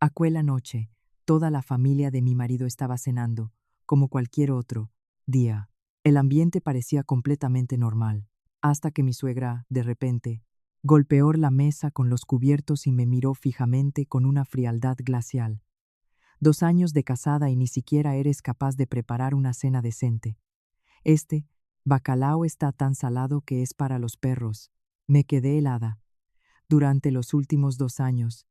Aquella noche, toda la familia de mi marido estaba cenando, como cualquier otro día. El ambiente parecía completamente normal, hasta que mi suegra, de repente, golpeó la mesa con los cubiertos y me miró fijamente con una frialdad glacial. 2 años de casada y ni siquiera eres capaz de preparar una cena decente. Este bacalao está tan salado que es para los perros. Me quedé helada. Durante los últimos 2 años,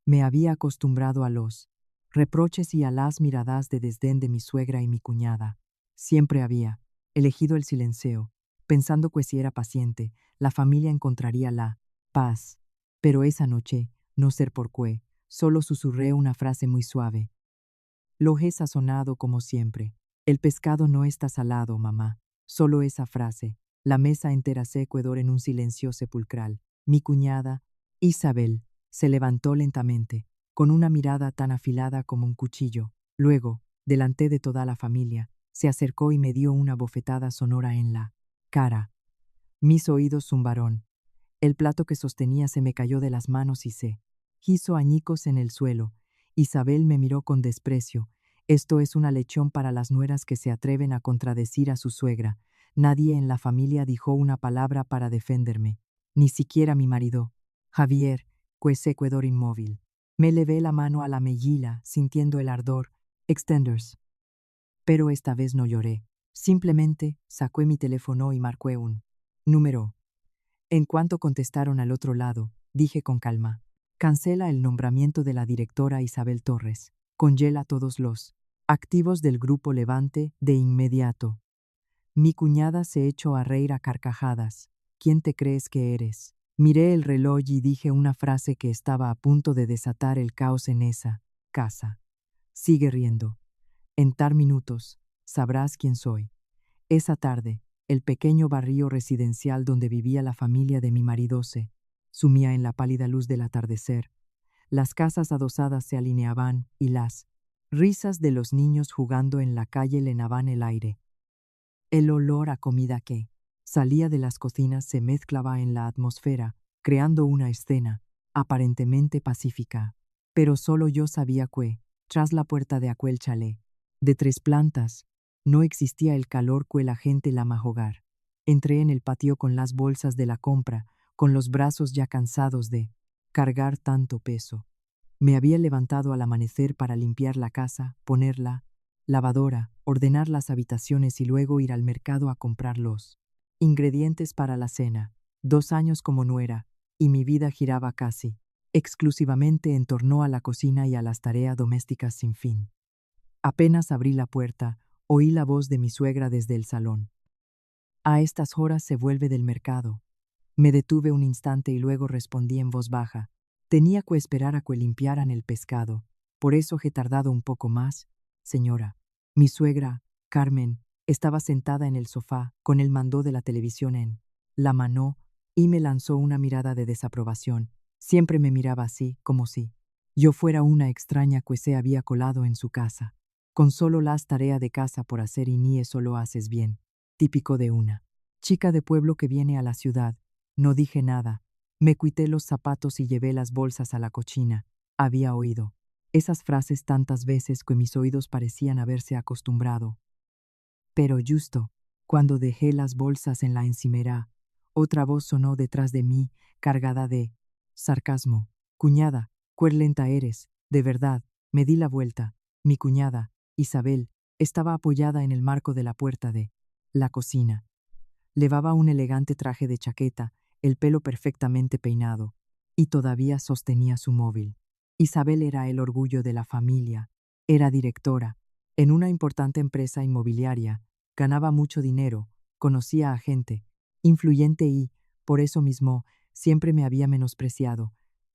me había acostumbrado a los reproches y a las miradas de desdén de mi suegra y mi cuñada. Siempre había elegido el silencio, pensando que si era paciente, la familia encontraría la paz. Pero esa noche, no sé por qué, solo susurré una frase muy suave. Lo he sazonado como siempre. El pescado no está salado, mamá. Solo esa frase. La mesa entera se quedó en un silencio sepulcral. Mi cuñada, Isabel, se levantó lentamente, con una mirada tan afilada como un cuchillo. Luego, delante de toda la familia, se acercó y me dio una bofetada sonora en la cara. Mis oídos zumbaron. El plato que sostenía se me cayó de las manos y se hizo añicos en el suelo. Isabel me miró con desprecio. Esto es una lección para las nueras que se atreven a contradecir a su suegra. Nadie en la familia dijo una palabra para defenderme, ni siquiera mi marido, Javier, que se quedó inmóvil. Me levé la mano a la mejilla, sintiendo el ardor. Extenders. Pero esta vez no lloré. Simplemente saqué mi teléfono y marqué un número. En cuanto contestaron al otro lado, dije con calma: cancela el nombramiento de la directora Isabel Torres. Congela todos los activos del grupo Levante de inmediato. Mi cuñada se echó a reír a carcajadas. ¿Quién te crees que eres? Miré el reloj y dije una frase que estaba a punto de desatar el caos en esa casa. Sigue riendo. En tal minutos, sabrás quién soy. Esa tarde, el pequeño barrio residencial donde vivía la familia de mi marido se sumía en la pálida luz del atardecer. Las casas adosadas se alineaban y las risas de los niños jugando en la calle llenaban el aire. El olor a comida que salía de las cocinas se mezclaba en la atmósfera, creando una escena aparentemente pacífica. Pero solo yo sabía que, tras la puerta de aquel chalet, de 3 plantas, no existía el calor que la gente lama hogar. Entré en el patio con las bolsas de la compra, con los brazos ya cansados de cargar tanto peso. Me había levantado al amanecer para limpiar la casa, poner la lavadora, ordenar las habitaciones y luego ir al mercado a comprar los ingredientes para la cena. 2 años como nuera, y mi vida giraba casi exclusivamente en torno a la cocina y a las tareas domésticas sin fin. Apenas abrí la puerta, oí la voz de mi suegra desde el salón. A estas horas se vuelve del mercado. Me detuve un instante y luego respondí en voz baja. Tenía que esperar a que limpiaran el pescado. Por eso he tardado un poco más, señora. Mi suegra, Carmen, estaba sentada en el sofá, con el mando de la televisión en la mano, y me lanzó una mirada de desaprobación. Siempre me miraba así, como si yo fuera una extraña que se había colado en su casa. Con solo las tareas de casa por hacer y ni eso lo haces bien. Típico de una chica de pueblo que viene a la ciudad. No dije nada. Me quité los zapatos y llevé las bolsas a la cocina. Había oído esas frases tantas veces que mis oídos parecían haberse acostumbrado. Pero justo cuando dejé las bolsas en la encimera, otra voz sonó detrás de mí, cargada de sarcasmo. Cuñada, cuán lenta eres, de verdad. Me di la vuelta. Mi cuñada, Isabel, estaba apoyada en el marco de la puerta de la cocina. Llevaba un elegante traje de chaqueta, el pelo perfectamente peinado, y todavía sostenía su móvil. Isabel era el orgullo de la familia. Era directora en una importante empresa inmobiliaria, ganaba mucho dinero, conocía a gente influyente y, por eso mismo, siempre me había menospreciado.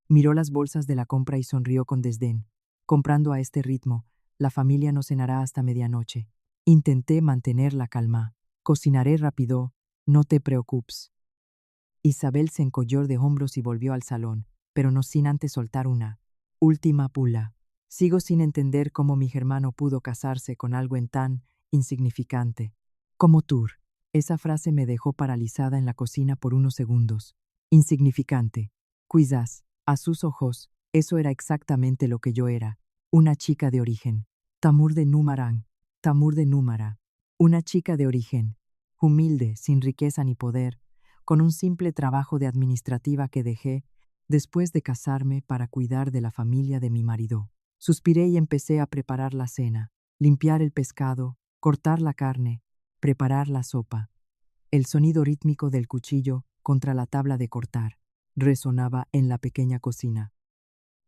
Miró las bolsas de la compra y sonrió con desdén. Comprando a este ritmo, la familia no cenará hasta medianoche. Intenté mantener la calma. Cocinaré rápido, no te preocupes. Isabel se encogió de hombros y volvió al salón, pero no sin antes soltar una última pula. Sigo sin entender cómo mi hermano pudo casarse con algo en tan insignificante como tú. Esa frase me dejó paralizada en la cocina por unos segundos. Insignificante. Quizás, a sus ojos, Eso era exactamente lo que yo era, una chica de origen. Tamur de Númarán, Tamur de Númara. Una chica de origen, humilde, sin riqueza ni poder, con un simple trabajo de administrativa que dejé después de casarme para cuidar de la familia de mi marido. Suspiré y empecé a preparar la cena, limpiar el pescado, cortar la carne, preparar la sopa. El sonido rítmico del cuchillo contra la tabla de cortar resonaba en la pequeña cocina.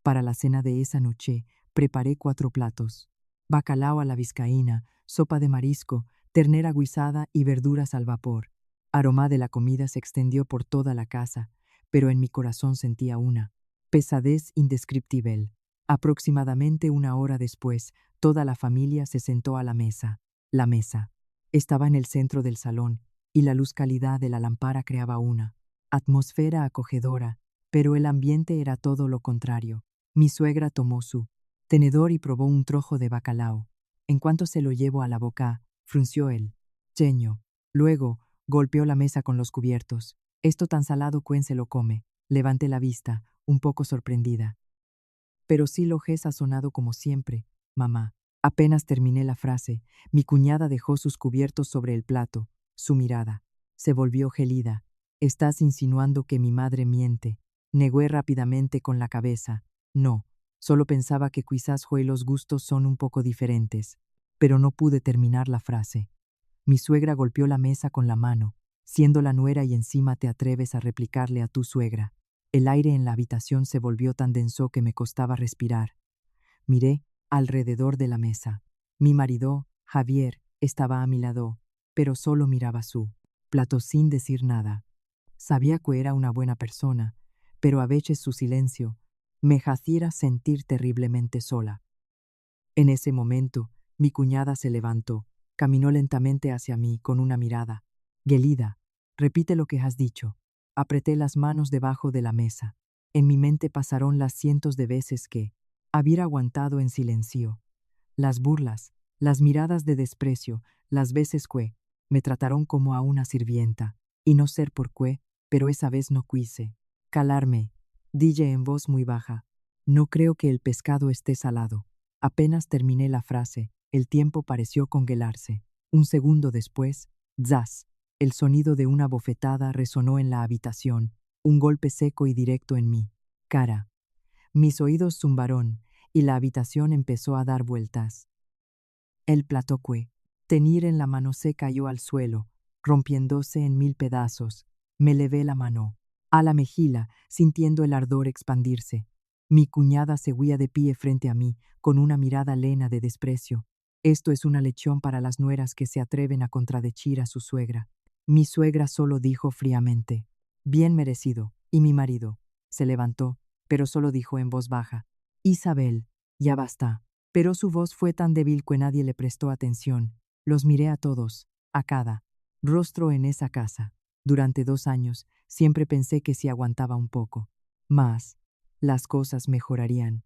Para la cena de esa noche preparé 4 platos: bacalao a la vizcaína, sopa de marisco, ternera guisada y verduras al vapor. Aroma de la comida se extendió por toda la casa, pero en mi corazón sentía una pesadez indescriptible. Aproximadamente 1 hora después, toda la familia se sentó a la mesa. La mesa estaba en el centro del salón, y la luz cálida de la lámpara creaba una atmósfera acogedora, pero el ambiente era todo lo contrario. Mi suegra tomó su tenedor y probó un trozo de bacalao. En cuanto se lo llevó a la boca, frunció el ceño. Luego, golpeó la mesa con los cubiertos. «Esto tan salado, ¿quién se lo come?». Levanté la vista, un poco sorprendida. «Pero sí lo he sazonado como siempre, mamá». Apenas terminé la frase, mi cuñada dejó sus cubiertos sobre el plato. Su mirada se volvió gélida. «Estás insinuando que mi madre miente». Negué rápidamente con la cabeza. «No, solo pensaba que quizás hoy los gustos son un poco diferentes». Pero no pude terminar la frase. Mi suegra golpeó la mesa con la mano. «Siendo la nuera y encima te atreves a replicarle a tu suegra». El aire en la habitación se volvió tan denso que me costaba respirar. Miré alrededor de la mesa. Mi marido, Javier, estaba a mi lado, pero solo miraba su plato sin decir nada. Sabía que era una buena persona, pero a veces su silencio me hacía sentir terriblemente sola. En ese momento, mi cuñada se levantó, caminó lentamente hacia mí con una mirada gelida. «Repite lo que has dicho». Apreté las manos debajo de la mesa. En mi mente pasaron las cientos de veces que había aguantado en silencio. Las burlas, las miradas de desprecio, las veces que me trataron como a una sirvienta. Y no sé por qué, pero esa vez no quise calarme. Dije en voz muy baja: «No creo que el pescado esté salado». Apenas terminé la frase, el tiempo pareció congelarse. Un segundo después, ¡zas! El sonido de una bofetada resonó en la habitación, un golpe seco y directo en mi cara. Mis oídos zumbaron y la habitación empezó a dar vueltas. El plato que tenía en la mano se cayó al suelo, rompiéndose en 1000 pedazos. Me levé la mano a la mejilla, sintiendo el ardor expandirse. Mi cuñada seguía de pie frente a mí, con una mirada llena de desprecio. «Esto es una lección para las nueras que se atreven a contradecir a su suegra». Mi suegra solo dijo fríamente: «Bien merecido». Y mi marido se levantó, pero solo dijo en voz baja: «Isabel, ya basta». Pero su voz fue tan débil que nadie le prestó atención. Los miré a todos, a cada rostro en esa casa. Durante 2 años siempre pensé que si aguantaba un poco más, las cosas mejorarían.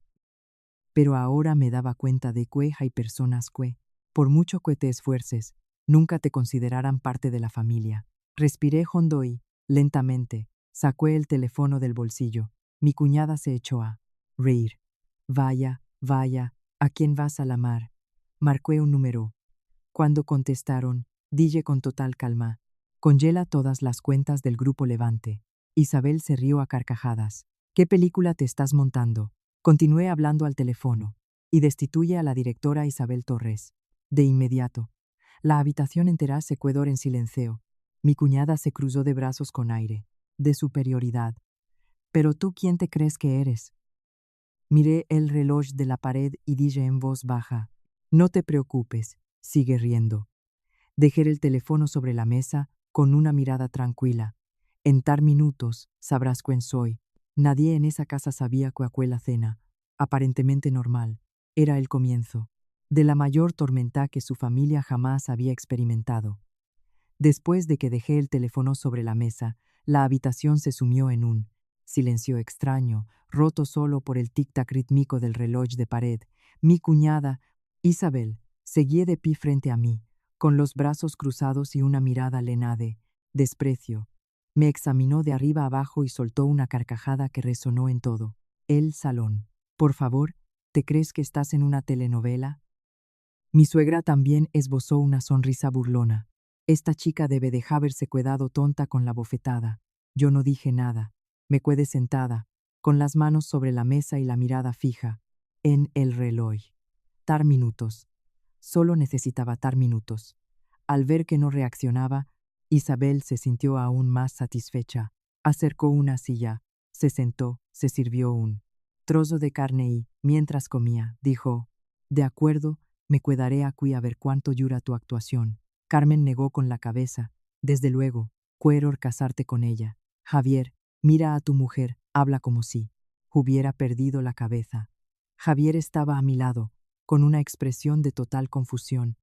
Pero ahora me daba cuenta de que hay personas que, por mucho que te esfuerces, nunca te considerarán parte de la familia. Respiré hondo y, lentamente, saqué el teléfono del bolsillo. Mi cuñada se echó a reír. «Vaya, vaya, ¿a quién vas a llamar?». Marqué un número. Cuando contestaron, dije con total calma: «Congela todas las cuentas del Grupo Levante». Isabel se rió a carcajadas. «¿Qué película te estás montando?». Continué hablando al teléfono. «Y destituye a la directora Isabel Torres». De inmediato. La habitación entera se quedó en silencio. Mi cuñada se cruzó de brazos con aire de superioridad. «¿Pero tú quién te crees que eres?». Miré el reloj de la pared y dije en voz baja: «No te preocupes, sigue riendo». Dejé el teléfono sobre la mesa con una mirada tranquila. «En tar minutos sabrás quién soy». Nadie en esa casa sabía que aquella cena, aparentemente normal, era el comienzo de la mayor tormenta que su familia jamás había experimentado. Después de que dejé el teléfono sobre la mesa, la habitación se sumió en un silencio extraño, roto solo por el tic-tac rítmico del reloj de pared. Mi cuñada, Isabel, seguía de pie frente a mí, con los brazos cruzados y una mirada llena de desprecio. Me examinó de arriba abajo y soltó una carcajada que resonó en todo el salón. Por favor, ¿te crees que estás en una telenovela? Mi suegra también esbozó una sonrisa burlona. Esta chica debe de haberse quedado tonta con la bofetada. Yo no dije nada. Me quedé sentada, con las manos sobre la mesa y la mirada fija en el reloj. Tar minutos. Solo necesitaba tar minutos. Al ver que no reaccionaba, Isabel se sintió aún más satisfecha. Acercó una silla, se sentó, se sirvió un trozo de carne y, mientras comía, dijo: «De acuerdo, me quedaré aquí a ver cuánto dura tu actuación». Carmen negó con la cabeza. «Desde luego, quiero casarte con ella. Javier, mira a tu mujer, habla como si hubiera perdido la cabeza». Javier estaba a mi lado, con una expresión de total confusión.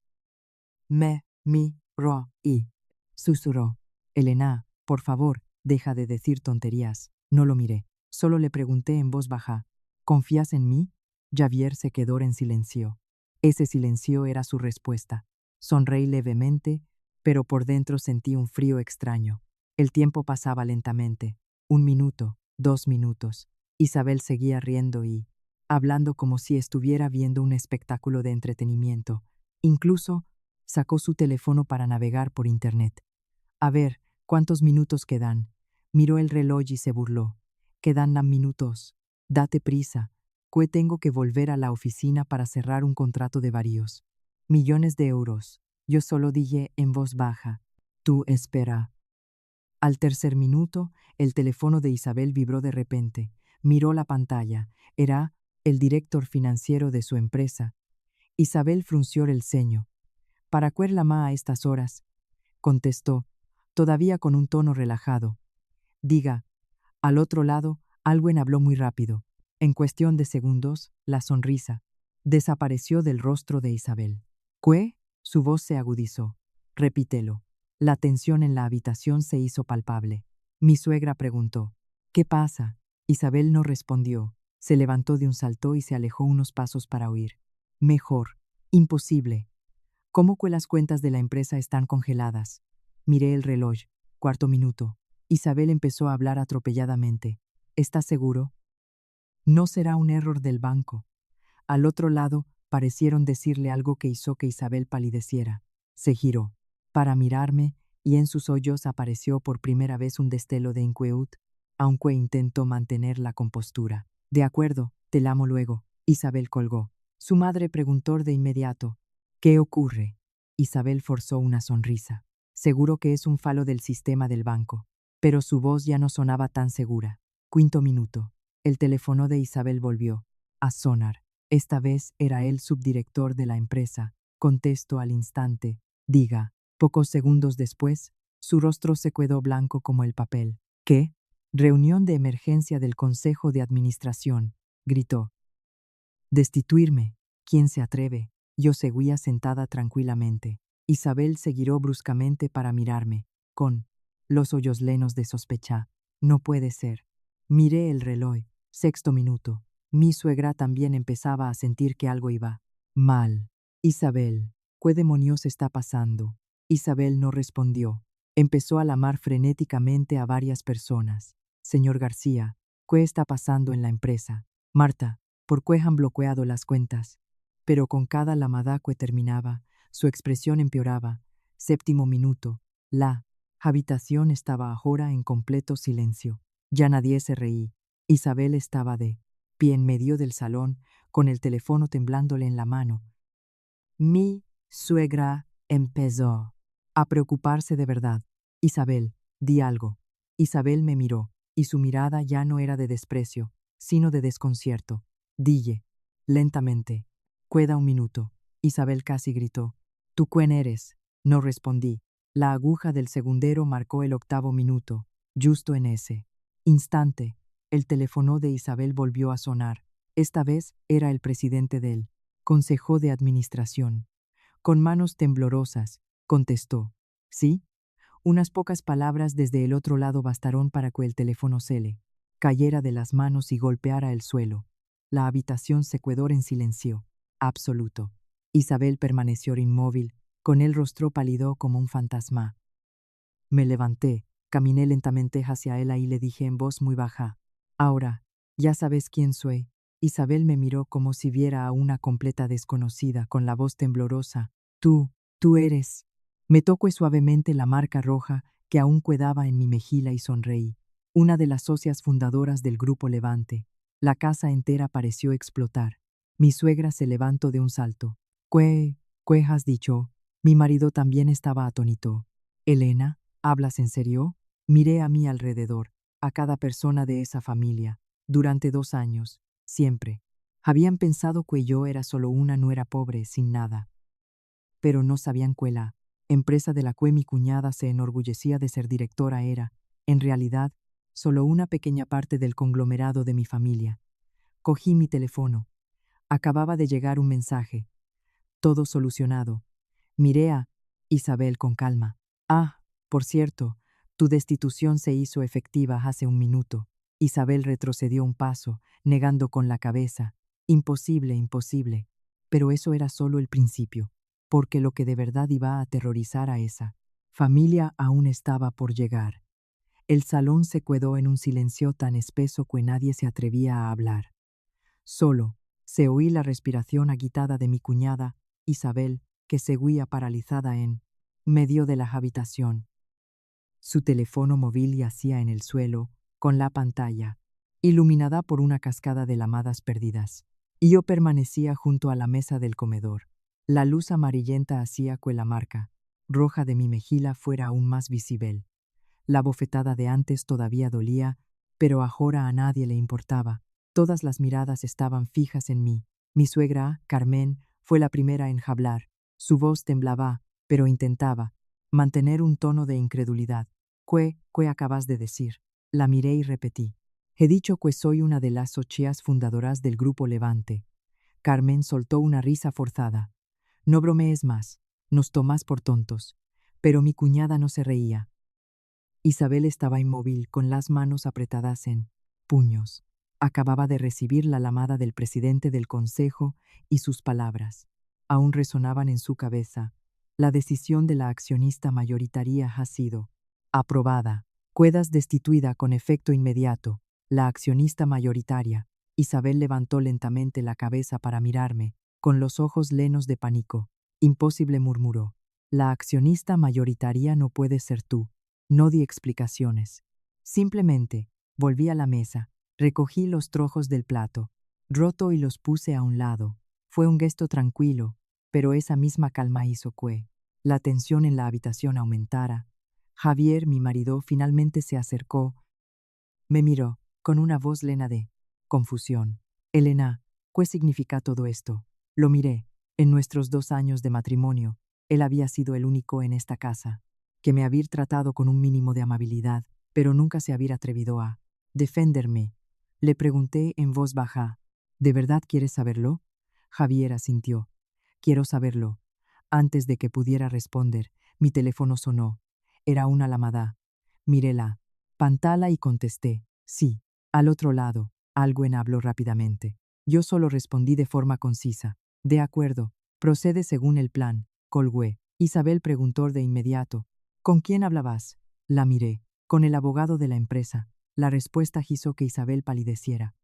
Ro y susurró: «Elena, por favor, deja de decir tonterías». No lo miré, solo le pregunté en voz baja: «¿Confías en mí?». Javier se quedó en silencio. Ese silencio era su respuesta. Sonreí levemente, pero por dentro sentí un frío extraño. El tiempo pasaba lentamente. 1 minuto, 2 minutos. Isabel seguía riendo y hablando como si estuviera viendo un espectáculo de entretenimiento. Incluso sacó su teléfono para navegar por internet. «A ver, ¿cuántos minutos quedan?». Miró el reloj y se burló. «Quedan minutos. Date prisa, que tengo que volver a la oficina para cerrar un contrato de varios millones de euros». Yo solo dije en voz baja: «Tú espera». Al tercer minuto, el teléfono de Isabel vibró de repente. Miró la pantalla. Era el director financiero de su empresa. Isabel frunció el ceño. «¿Para qué llama a estas horas?», contestó, todavía con un tono relajado. «Diga». Al otro lado, alguien habló muy rápido. En cuestión de segundos, la sonrisa desapareció del rostro de Isabel. «¿Qué?». Su voz se agudizó. «Repítelo». La tensión en la habitación se hizo palpable. Mi suegra preguntó: «¿Qué pasa?». Isabel no respondió. Se levantó de un salto y se alejó unos pasos para huir. «Mejor. Imposible. ¿Cómo que las cuentas de la empresa están congeladas?». Miré el reloj. 4 minutos. Isabel empezó a hablar atropelladamente. «¿Estás seguro?». «No será un error del banco». Al otro lado, parecieron decirle algo que hizo que Isabel palideciera. Se giró para mirarme y en sus ojos apareció por primera vez un destello de inquietud, aunque intentó mantener la compostura. «De acuerdo, te llamo luego». Isabel colgó. Su madre preguntó de inmediato: «¿Qué ocurre?». Isabel forzó una sonrisa. «Seguro que es un fallo del sistema del banco». Pero su voz ya no sonaba tan segura. 5 minutos. El teléfono de Isabel volvió a sonar. Esta vez era el subdirector de la empresa. Contestó al instante: «Diga». Pocos segundos después, su rostro se quedó blanco como el papel. «¿Qué?». «Reunión de emergencia del Consejo de Administración», gritó. «Destituirme. ¿Quién se atreve?». Yo seguía sentada tranquilamente. Isabel se giró bruscamente para mirarme, con los ojos llenos de sospecha. «No puede ser». Miré el reloj. 6 minutos. Mi suegra también empezaba a sentir que algo iba mal. «Isabel, ¿qué demonios está pasando?». Isabel no respondió. Empezó a llamar frenéticamente a varias personas. «Señor García, ¿qué está pasando en la empresa?». «Marta, ¿por qué han bloqueado las cuentas?». Pero con cada llamada que terminaba, su expresión empeoraba. 7 minutos. La habitación estaba ahora en completo silencio. Ya nadie se reía. Isabel estaba de pie en medio del salón, con el teléfono temblándole en la mano. Mi suegra empezó a preocuparse de verdad. «Isabel, di algo». Isabel me miró, y su mirada ya no era de desprecio, sino de desconcierto. Dije lentamente: «Queda 1 minuto». Isabel casi gritó: «¿Tú quién eres?». No respondí. La aguja del segundero marcó el 8 minuto. Justo en ese instante, el teléfono de Isabel volvió a sonar. Esta vez era el presidente del Consejo de Administración. Con manos temblorosas, contestó: «¿Sí?». Unas pocas palabras desde el otro lado bastaron para que el teléfono se le cayera de las manos y golpeara el suelo. La habitación se quedó en silencio absoluto. Isabel permaneció inmóvil, con el rostro pálido como un fantasma. Me levanté, caminé lentamente hacia él y le dije en voz muy baja: «Ahora, ya sabes quién soy». Isabel me miró como si viera a una completa desconocida, con la voz temblorosa. Tú eres. Me tocó suavemente la marca roja que aún quedaba en mi mejilla y sonreí. Una de las socias fundadoras del Grupo Levante. La casa entera pareció explotar. Mi suegra se levantó de un salto. ¿Qué has dicho? Mi marido también estaba atónito. Elena, ¿hablas en serio? Miré a mi alrededor, a cada persona de esa familia. Durante 2 años, siempre. Habían pensado que yo era solo una nuera pobre, sin nada. Pero no sabían que la empresa de la que mi cuñada se enorgullecía de ser directora era, en realidad, solo una pequeña parte del conglomerado de mi familia. Cogí mi teléfono. Acababa de llegar un mensaje. Todo solucionado. Miré a Isabel con calma. Ah, por cierto, tu destitución se hizo efectiva hace un minuto. Isabel retrocedió un paso, negando con la cabeza. Imposible, imposible. Pero eso era solo el principio, porque lo que de verdad iba a aterrorizar a esa familia aún estaba por llegar. El salón se quedó en un silencio tan espeso que nadie se atrevía a hablar. Solo se oí la respiración agitada de mi cuñada, Isabel, que seguía paralizada en medio de la habitación. Su teléfono móvil yacía en el suelo, con la pantalla, iluminada por una cascada de llamadas perdidas. Y yo permanecía junto a la mesa del comedor. La luz amarillenta hacía que la marca roja de mi mejilla fuera aún más visible. La bofetada de antes todavía dolía, pero ahora a nadie le importaba. Todas las miradas estaban fijas en mí. Mi suegra, Carmen, fue la primera en hablar. Su voz temblaba, pero intentaba mantener un tono de incredulidad. ¿Qué acabas de decir? La miré y repetí. He dicho que soy una de las socias fundadoras del Grupo Levante. Carmen soltó una risa forzada. No bromees más, nos tomas por tontos. Pero mi cuñada no se reía. Isabel estaba inmóvil, con las manos apretadas en puños. Acababa de recibir la llamada del presidente del consejo y sus palabras aún resonaban en su cabeza. La decisión de la accionista mayoritaria ha sido aprobada. Quedas destituida con efecto inmediato. La accionista mayoritaria. Isabel levantó lentamente la cabeza para mirarme, con los ojos llenos de pánico. Imposible, murmuró. La accionista mayoritaria no puede ser tú. No di explicaciones. Simplemente volví a la mesa, recogí los trozos del plato roto y los puse a un lado. Fue un gesto tranquilo, pero esa misma calma hizo que la tensión en la habitación aumentara. Javier, mi marido, finalmente se acercó. Me miró, con una voz llena de confusión. Elena, ¿qué significa todo esto? Lo miré. En nuestros 2 años de matrimonio, él había sido el único en esta casa que me había tratado con un mínimo de amabilidad, pero nunca se había atrevido a defenderme. Le pregunté en voz baja, ¿de verdad quieres saberlo? Javier asintió. Quiero saberlo. Antes de que pudiera responder, mi teléfono sonó. Era una llamada. Miré la pantalla y contesté, sí. Al otro lado, alguien habló rápidamente. Yo solo respondí de forma concisa. De acuerdo, procede según el plan. Colgué. Isabel preguntó de inmediato, ¿con quién hablabas? La miré. Con el abogado de la empresa. La respuesta hizo que Isabel palideciera.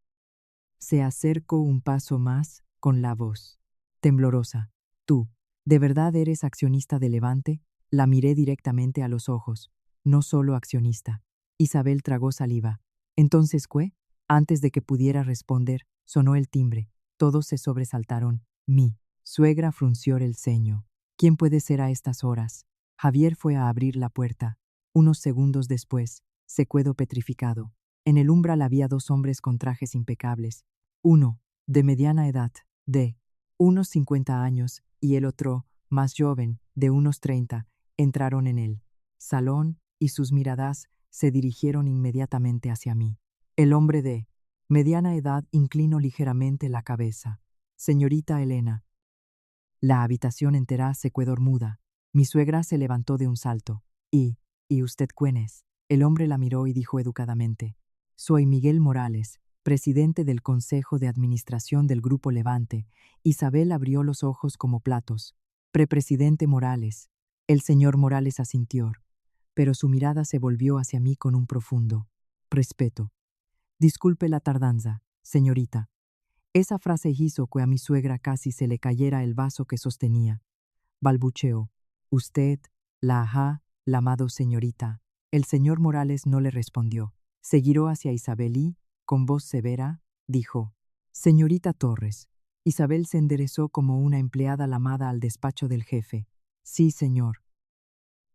Se acercó un paso más, con la voz temblorosa. Tú, ¿de verdad eres accionista de Levante? La miré directamente a los ojos. No solo accionista. Isabel tragó saliva. ¿Entonces qué? Antes de que pudiera responder, sonó el timbre. Todos se sobresaltaron. Mi suegra frunció el ceño. ¿Quién puede ser a estas horas? Javier fue a abrir la puerta. Unos segundos después, se quedó petrificado. En el umbral había 2 hombres con trajes impecables. Uno, de mediana edad, de unos 50 años, y el otro, más joven, de unos 30, entraron en el salón y sus miradas se dirigieron inmediatamente hacia mí. El hombre de mediana edad inclinó ligeramente la cabeza. Señorita Elena. La habitación entera se quedó muda. Mi suegra se levantó de un salto. ¿Y usted quién es? El hombre la miró y dijo educadamente, soy Miguel Morales, presidente del Consejo de Administración del Grupo Levante. Isabel abrió los ojos como platos. Presidente Morales. El señor Morales asintió, pero su mirada se volvió hacia mí con un profundo respeto. Disculpe la tardanza, señorita. Esa frase hizo que a mi suegra casi se le cayera el vaso que sostenía. Balbuceó. Usted, la amado señorita. El señor Morales no le respondió. Se giró hacia Isabel y, con voz severa, dijo: Señorita Torres. Isabel se enderezó como una empleada llamada al despacho del jefe. Sí, señor.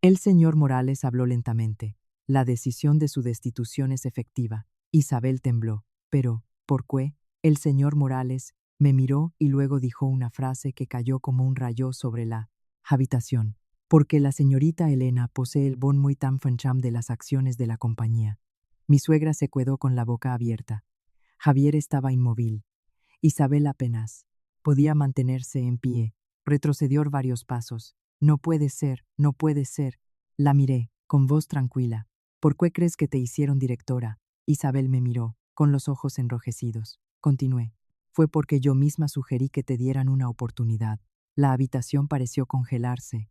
El señor Morales habló lentamente. La decisión de su destitución es efectiva. Isabel tembló. Pero, ¿por qué? El señor Morales me miró y luego dijo una frase que cayó como un rayo sobre la habitación. Porque la señorita Elena posee el bon muy tan fancham de las acciones de la compañía. Mi suegra se quedó con la boca abierta. Javier estaba inmóvil. Isabel apenas podía mantenerse en pie. Retrocedió varios pasos. No puede ser, no puede ser. La miré, con voz tranquila. ¿Por qué crees que te hicieron directora? Isabel me miró, con los ojos enrojecidos. Continué. Fue porque yo misma sugerí que te dieran una oportunidad. La habitación pareció congelarse.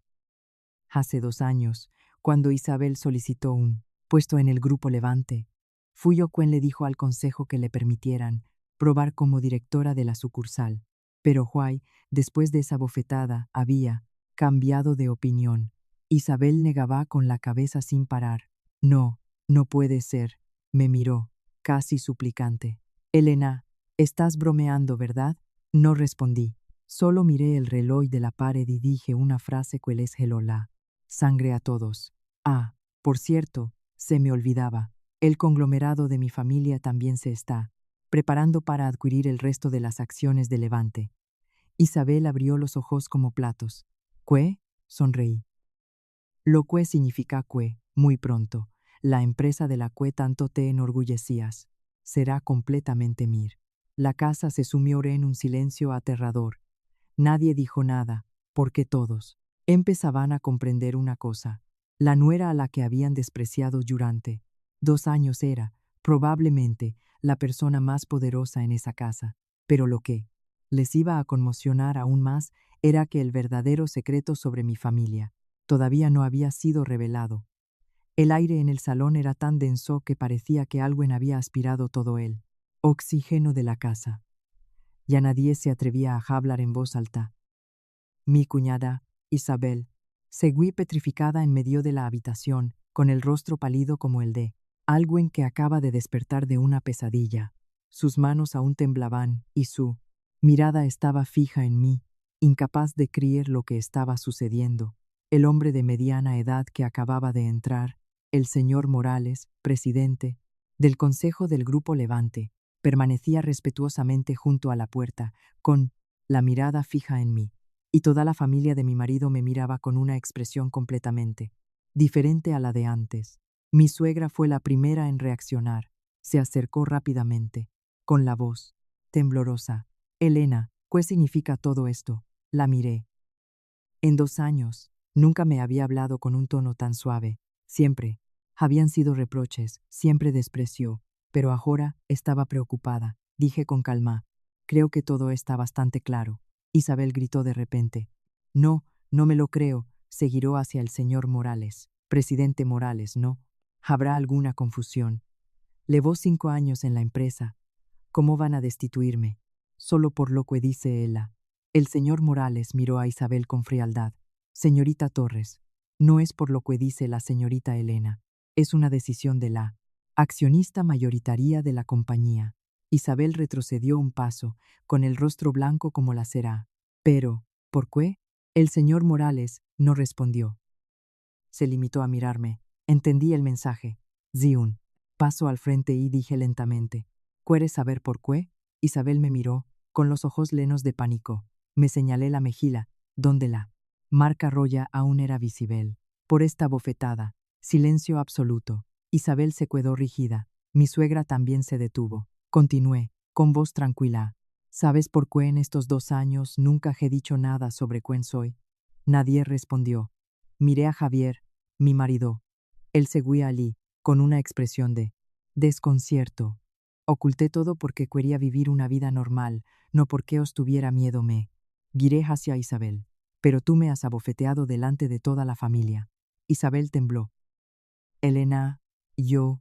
Hace 2 años, cuando Isabel solicitó un puesto en el Grupo Levante, fui yo quien le dijo al consejo que le permitieran probar como directora de la sucursal. Pero Juay, después de esa bofetada, había cambiado de opinión. Isabel negaba con la cabeza sin parar. No, no puede ser. Me miró, casi suplicante. Elena, estás bromeando, ¿verdad? No respondí. Solo miré el reloj de la pared y dije una frase que les geló la sangre a todos. Ah, por cierto, se me olvidaba. El conglomerado de mi familia también se está preparando para adquirir el resto de las acciones de Levante. Isabel abrió los ojos como platos. ¿Qué? Sonreí. Lo que significa que, muy pronto, la empresa de la que tanto te enorgullecías será completamente mir. La casa se sumió en un silencio aterrador. Nadie dijo nada, porque todos empezaban a comprender una cosa. La nuera a la que habían despreciado durante 2 años era, probablemente, la persona más poderosa en esa casa. Pero lo que les iba a conmocionar aún más era que el verdadero secreto sobre mi familia todavía no había sido revelado. El aire en el salón era tan denso que parecía que alguien había aspirado todo el oxígeno de la casa. Ya nadie se atrevía a hablar en voz alta. Mi cuñada, Isabel, seguí petrificada en medio de la habitación, con el rostro pálido como el de alguien que acaba de despertar de una pesadilla. Sus manos aún temblaban y su mirada estaba fija en mí, incapaz de creer lo que estaba sucediendo. El hombre de mediana edad que acababa de entrar, el señor Morales, presidente del Consejo del Grupo Levante, permanecía respetuosamente junto a la puerta, con la mirada fija en mí. Y toda la familia de mi marido me miraba con una expresión completamente diferente a la de antes. Mi suegra fue la primera en reaccionar. Se acercó rápidamente, con la voz temblorosa. Elena, ¿qué significa todo esto? La miré. En 2 años, nunca me había hablado con un tono tan suave. Siempre habían sido reproches, siempre desprecio, pero ahora estaba preocupada. Dije con calma: creo que todo está bastante claro. Isabel gritó de repente. No, no me lo creo. Se giró hacia el señor Morales. Presidente Morales, ¿no? ¿Habrá alguna confusión? Llevo 5 años en la empresa. ¿Cómo van a destituirme? Solo por lo que dice ella. El señor Morales miró a Isabel con frialdad. Señorita Torres, no es por lo que dice la señorita Elena. Es una decisión de la accionista mayoritaria de la compañía. Isabel retrocedió un paso, con el rostro blanco como la cera. Pero, ¿por qué? El señor Morales no respondió. Se limitó a mirarme. Entendí el mensaje. Di un paso al frente y dije lentamente: ¿quieres saber por qué? Isabel me miró, con los ojos llenos de pánico. Me señalé la mejilla, donde la marca roja aún era visible. Por esta bofetada, silencio absoluto. Isabel se quedó rígida. Mi suegra también se detuvo. Continué, con voz tranquila. ¿Sabes por qué en estos 2 años nunca he dicho nada sobre quién soy? Nadie respondió. Miré a Javier, mi marido. Él seguía allí, con una expresión de desconcierto. Oculté todo porque quería vivir una vida normal, no porque os tuviera miedo. Me giré hacia Isabel. Pero tú me has abofeteado delante de toda la familia. Isabel tembló. Elena, yo,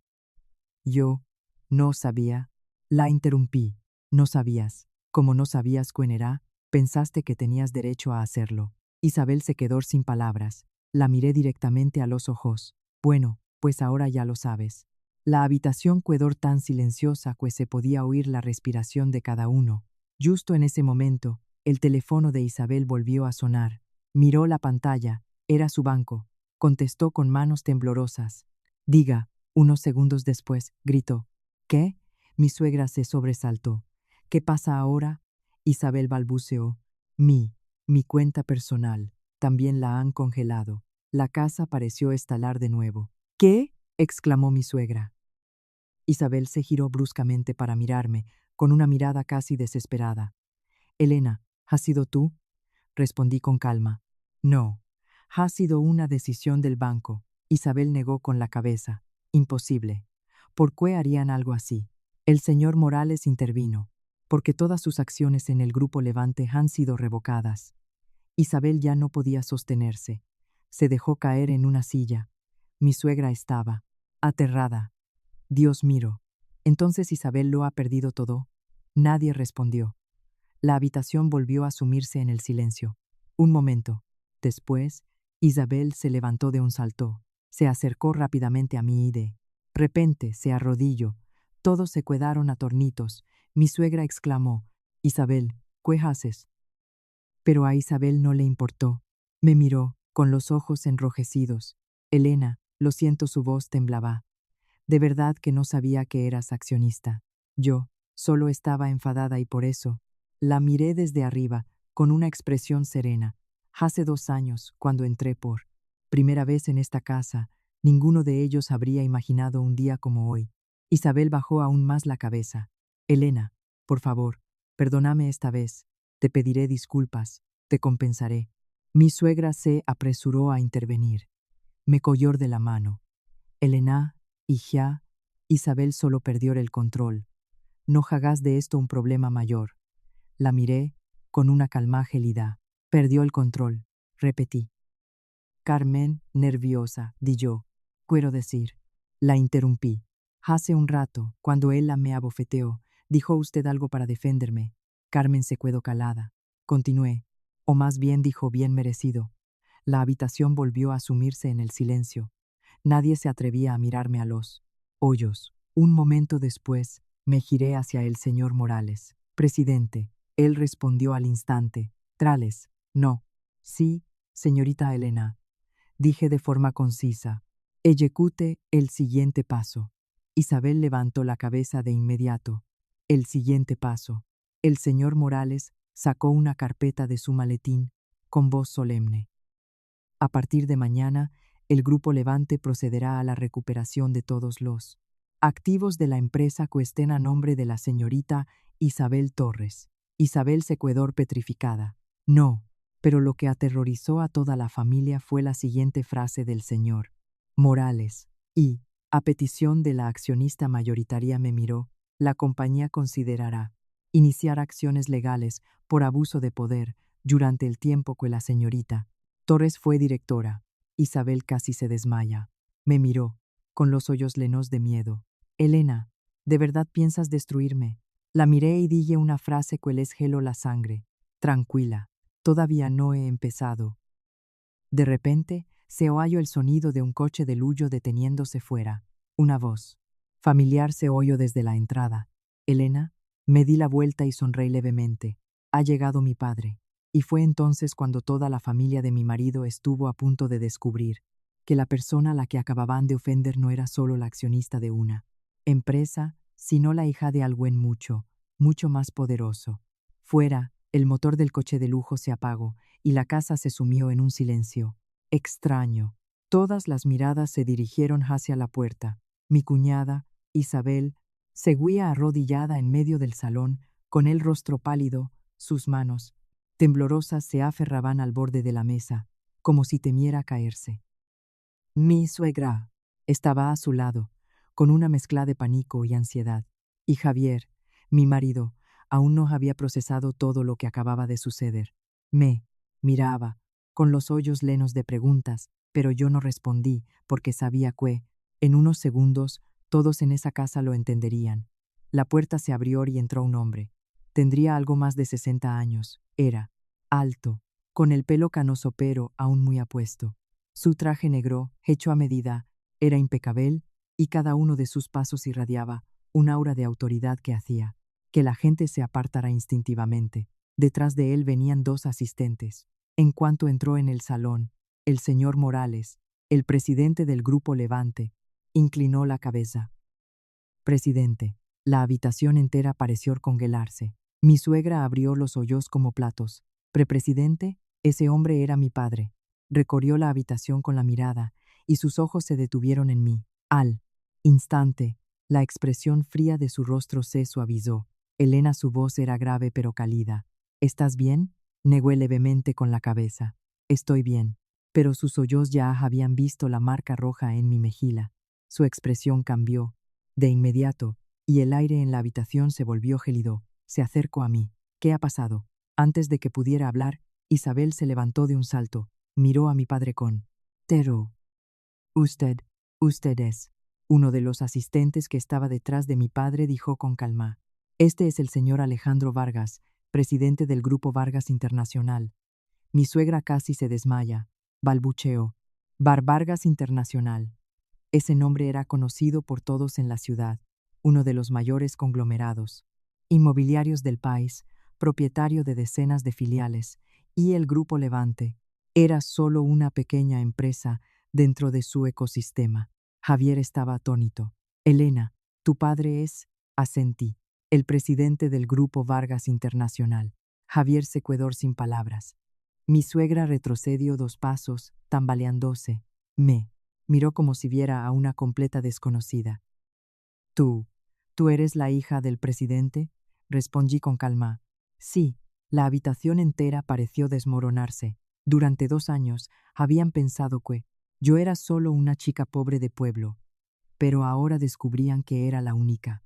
no sabía. La interrumpí. No sabías. Como no sabías quién era, pensaste que tenías derecho a hacerlo. Isabel se quedó sin palabras. La miré directamente a los ojos. Bueno, pues ahora ya lo sabes. La habitación quedó tan silenciosa que se podía oír la respiración de cada uno. Justo en ese momento, el teléfono de Isabel volvió a sonar. Miró la pantalla. Era su banco. Contestó con manos temblorosas. Diga. Unos segundos después, gritó. ¿Qué? Mi suegra se sobresaltó. ¿Qué pasa ahora? Isabel balbuceó. Mi cuenta personal. También la han congelado. La casa pareció estalar de nuevo. ¿Qué? Exclamó mi suegra. Isabel se giró bruscamente para mirarme, con una mirada casi desesperada. Elena, ¿has sido tú? Respondí con calma. No. Ha sido una decisión del banco. Isabel negó con la cabeza. Imposible. ¿Por qué harían algo así? El señor Morales intervino. Porque todas sus acciones en el Grupo Levante han sido revocadas. Isabel ya no podía sostenerse. Se dejó caer en una silla. Mi suegra estaba aterrada. Dios mío. Entonces Isabel lo ha perdido todo. Nadie respondió. La habitación volvió a sumirse en el silencio. Un momento. Después, Isabel se levantó de un salto. Se acercó rápidamente a mí y de repente se arrodilló. Todos se quedaron atornitos. Mi suegra exclamó: Isabel, ¿qué haces? Pero a Isabel no le importó. Me miró, con los ojos enrojecidos. Elena, lo siento, su voz temblaba. De verdad que no sabía que eras accionista. Yo solo estaba enfadada y por eso la miré desde arriba, con una expresión serena. Hace 2 años, cuando entré por primera vez en esta casa, ninguno de ellos habría imaginado un día como hoy. Isabel bajó aún más la cabeza. Elena, por favor, perdóname esta vez. Te pediré disculpas, te compensaré. Mi suegra se apresuró a intervenir. Me cogió de la mano. Elena, hija, Isabel solo perdió el control. No hagas de esto un problema mayor. La miré con una calma gélida. Perdió el control, repetí. Carmen, nerviosa, di yo. Quiero decir. La interrumpí. Hace un rato, cuando ella me abofeteó, dijo usted algo para defenderme. Carmen se quedó calada. Continué. O más bien dijo bien merecido. La habitación volvió a sumirse en el silencio. Nadie se atrevía a mirarme a los ojos. Un momento después, me giré hacia el señor Morales. Presidente. Él respondió al instante. Trales. No. Sí, señorita Elena. Dije de forma concisa. Ejecute el siguiente paso. Isabel levantó la cabeza de inmediato. El siguiente paso. El señor Morales sacó una carpeta de su maletín, con voz solemne. A partir de mañana, el Grupo Levante procederá a la recuperación de todos los activos de la empresa que estén a nombre de la señorita Isabel Torres. Isabel se quedó petrificada. No, pero lo que aterrorizó a toda la familia fue la siguiente frase del señor Morales. Y, a petición de la accionista mayoritaria me miró, la compañía considerará iniciar acciones legales por abuso de poder durante el tiempo que la señorita Torres fue directora. Isabel casi se desmaya. Me miró, con los ojos llenos de miedo. Elena, ¿de verdad piensas destruirme? La miré y dije una frase que les heló la sangre. Tranquila, todavía no he empezado. De repente, se oyó el sonido de un coche de lujo deteniéndose fuera. Una voz familiar se oyó desde la entrada. Elena, me di la vuelta y sonreí levemente. Ha llegado mi padre. Y fue entonces cuando toda la familia de mi marido estuvo a punto de descubrir que la persona a la que acababan de ofender no era solo la accionista de una empresa, sino la hija de alguien mucho, mucho más poderoso. Fuera, el motor del coche de lujo se apagó y la casa se sumió en un silencio extraño. Todas las miradas se dirigieron hacia la puerta. Mi cuñada, Isabel, seguía arrodillada en medio del salón, con el rostro pálido, sus manos temblorosas se aferraban al borde de la mesa, como si temiera caerse. Mi suegra estaba a su lado, con una mezcla de pánico y ansiedad, y Javier, mi marido, aún no había procesado todo lo que acababa de suceder. Me miraba, con los ojos llenos de preguntas, pero yo no respondí porque sabía que, en unos segundos, todos en esa casa lo entenderían. La puerta se abrió y entró un hombre. Tendría algo más de 60 años. Era alto, con el pelo canoso pero aún muy apuesto. Su traje negro, hecho a medida, era impecable y cada uno de sus pasos irradiaba un aura de autoridad que hacía que la gente se apartara instintivamente. Detrás de él venían dos asistentes. En cuanto entró en el salón, el señor Morales, el presidente del Grupo Levante, inclinó la cabeza. Presidente. La habitación entera pareció congelarse. Mi suegra abrió los ojos como platos. Presidente, ese hombre era mi padre. Recorrió la habitación con la mirada, y sus ojos se detuvieron en mí. Al instante, la expresión fría de su rostro se suavizó. Elena, su voz era grave pero cálida. ¿Estás bien? Negó levemente con la cabeza. Estoy bien. Pero sus ojos ya habían visto la marca roja en mi mejilla. Su expresión cambió. De inmediato, y el aire en la habitación se volvió gélido. Se acercó a mí. ¿Qué ha pasado? Antes de que pudiera hablar, Isabel se levantó de un salto. Miró a mi padre con terror. Usted es. Uno de los asistentes que estaba detrás de mi padre dijo con calma. Este es el señor Alejandro Vargas, presidente del Grupo Vargas Internacional. Mi suegra casi se desmaya. Balbuceó. Vargas Internacional. Ese nombre era conocido por todos en la ciudad, uno de los mayores conglomerados inmobiliarios del país, propietario de decenas de filiales, y el Grupo Levante era solo una pequeña empresa dentro de su ecosistema. Javier estaba atónito. Elena, tu padre es, asentí, el presidente del Grupo Vargas Internacional. Javier se quedó sin palabras. Mi suegra retrocedió 2 pasos, tambaleándose. Me miró como si viera a una completa desconocida. ¿Tú eres la hija del presidente? Respondí con calma. Sí. La habitación entera pareció desmoronarse. Durante 2 años habían pensado que yo era solo una chica pobre de pueblo, pero ahora descubrían que era la única,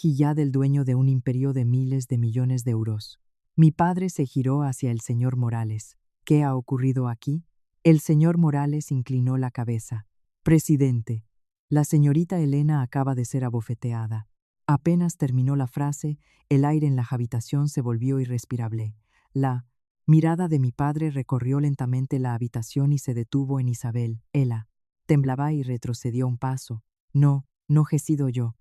hija del dueño de un imperio de miles de millones de euros. Mi padre se giró hacia el señor Morales. ¿Qué ha ocurrido aquí? El señor Morales inclinó la cabeza. Presidente, la señorita Elena acaba de ser abofeteada. Apenas terminó la frase, el aire en la habitación se volvió irrespirable. La mirada de mi padre recorrió lentamente la habitación y se detuvo en Isabel. Ella temblaba y retrocedió un paso. No he sido yo.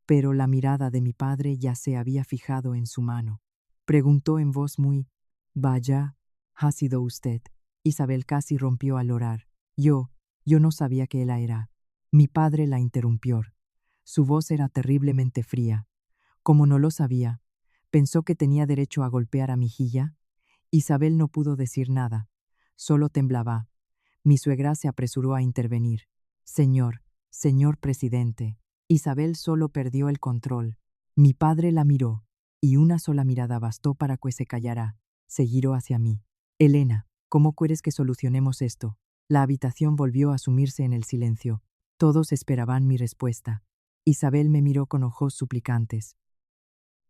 Pero la mirada de mi padre ya se había fijado en su mano. Preguntó en voz muy vaya, ¿ha sido usted? Isabel casi rompió al orar. Yo no sabía que ella era. Mi padre la interrumpió. Su voz era terriblemente fría. Como no lo sabía, pensó que tenía derecho a golpear a mi hija. Isabel no pudo decir nada, solo temblaba. Mi suegra se apresuró a intervenir. Señor presidente. Isabel solo perdió el control. Mi padre la miró, y una sola mirada bastó para que se callara. Se giró hacia mí. Elena, ¿cómo quieres que solucionemos esto? La habitación volvió a sumirse en el silencio. Todos esperaban mi respuesta. Isabel me miró con ojos suplicantes.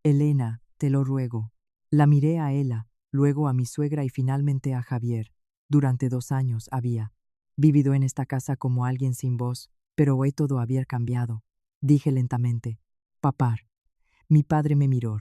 Elena, te lo ruego. La miré a ella, luego a mi suegra y finalmente a Javier. Durante 2 años había vivido en esta casa como alguien sin voz, pero hoy todo había cambiado. Dije lentamente. Papá. Mi padre me miró.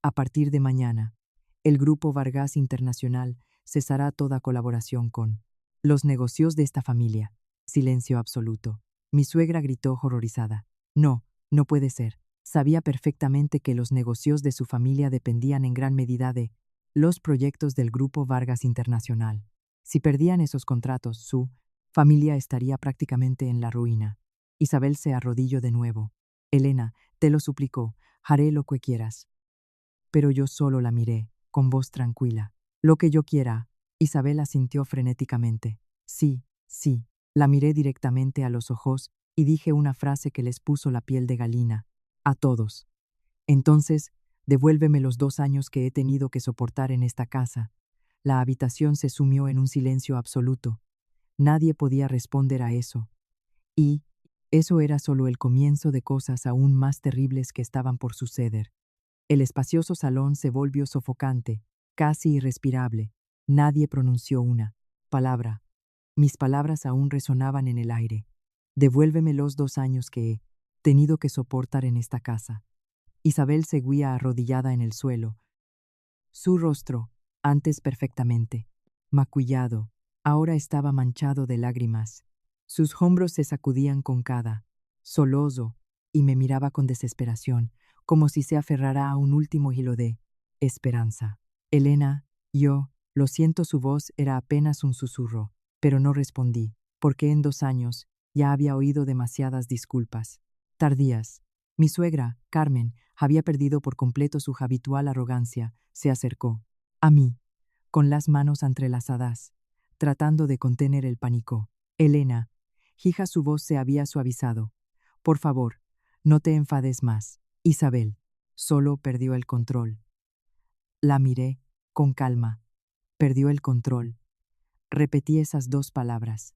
A partir de mañana, el Grupo Vargas Internacional cesará toda colaboración con los negocios de esta familia. Silencio absoluto. Mi suegra gritó horrorizada. No puede ser. Sabía perfectamente que los negocios de su familia dependían en gran medida de los proyectos del Grupo Vargas Internacional. Si perdían esos contratos, su familia estaría prácticamente en la ruina. Isabel se arrodilló de nuevo. Elena, te lo suplico, haré lo que quieras. Pero yo solo la miré, con voz tranquila. Lo que yo quiera. Isabel asintió frenéticamente. Sí. La miré directamente a los ojos y dije una frase que les puso la piel de gallina. A todos. Entonces, devuélveme los 2 años que he tenido que soportar en esta casa. La habitación se sumió en un silencio absoluto. Nadie podía responder a eso. Y eso era solo el comienzo de cosas aún más terribles que estaban por suceder. El espacioso salón se volvió sofocante, casi irrespirable. Nadie pronunció una palabra. Mis palabras aún resonaban en el aire. Devuélveme los 2 años que he tenido que soportar en esta casa. Isabel seguía arrodillada en el suelo. Su rostro, antes perfectamente maquillado, ahora estaba manchado de lágrimas. Sus hombros se sacudían con cada sollozo y me miraba con desesperación, como si se aferrara a un último hilo de esperanza. Elena, lo siento, su voz era apenas un susurro, pero no respondí, porque en 2 años ya había oído demasiadas disculpas. Tardías. Mi suegra, Carmen, había perdido por completo su habitual arrogancia, se acercó a mí, con las manos entrelazadas, tratando de contener el pánico. Elena, hija, su voz se había suavizado. Por favor, no te enfades más. Isabel, solo perdió el control. La miré, con calma. Perdió el control. Repetí esas 2 palabras.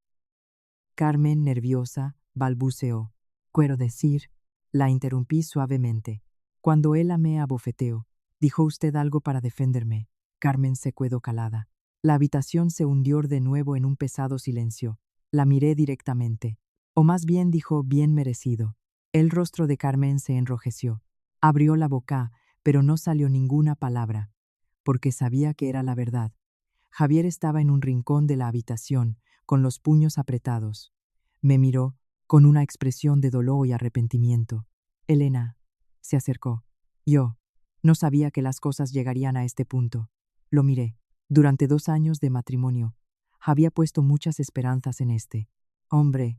Carmen, nerviosa, balbuceó. Quiero decir, la interrumpí suavemente. Cuando él me abofeteó, ¿dijo usted algo para defenderme? Carmen se quedó calada. La habitación se hundió de nuevo en un pesado silencio. La miré directamente. O más bien dijo bien merecido. El rostro de Carmen se enrojeció. Abrió la boca, pero no salió ninguna palabra, porque sabía que era la verdad. Javier estaba en un rincón de la habitación, con los puños apretados. Me miró, con una expresión de dolor y arrepentimiento. Elena se acercó. Yo no sabía que las cosas llegarían a este punto. Lo miré. Durante 2 años de matrimonio, había puesto muchas esperanzas en este hombre.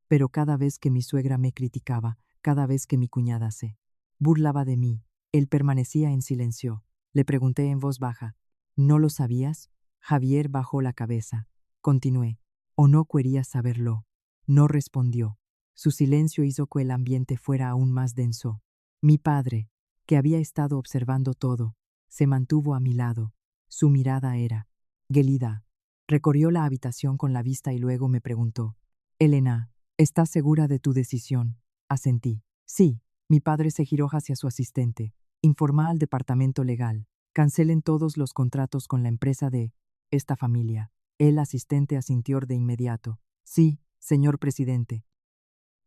Pero cada vez que mi suegra me criticaba, cada vez que mi cuñada se burlaba de mí, él permanecía en silencio. Le pregunté en voz baja, ¿no lo sabías? Javier bajó la cabeza. Continué, ¿o no querías saberlo? No respondió. Su silencio hizo que el ambiente fuera aún más denso. Mi padre, que había estado observando todo, se mantuvo a mi lado. Su mirada era gélida. Recorrió la habitación con la vista y luego me preguntó, Elena, ¿estás segura de tu decisión? Asentí. Sí. Mi padre se giró hacia su asistente. Informa al departamento legal. Cancelen todos los contratos con la empresa de esta familia. El asistente asintió de inmediato. Sí, señor presidente.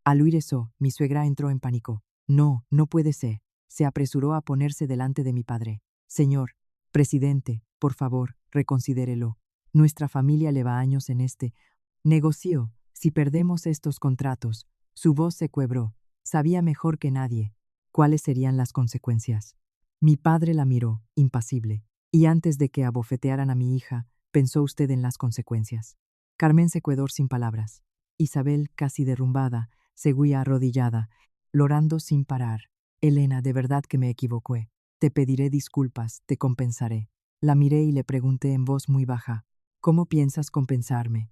Al oír eso, mi suegra entró en pánico. No, no puede ser. Se apresuró a ponerse delante de mi padre. Señor presidente, por favor, reconsidérelo. Nuestra familia lleva años en este negocio. Si perdemos estos contratos, su voz se quebró. Sabía mejor que nadie cuáles serían las consecuencias. Mi padre la miró, impasible, y antes de que abofetearan a mi hija, pensó usted en las consecuencias. Carmen se quedó sin palabras. Isabel, casi derrumbada, seguía arrodillada, llorando sin parar. Elena, de verdad que me equivoqué. Te pediré disculpas, te compensaré. La miré y le pregunté en voz muy baja, ¿cómo piensas compensarme?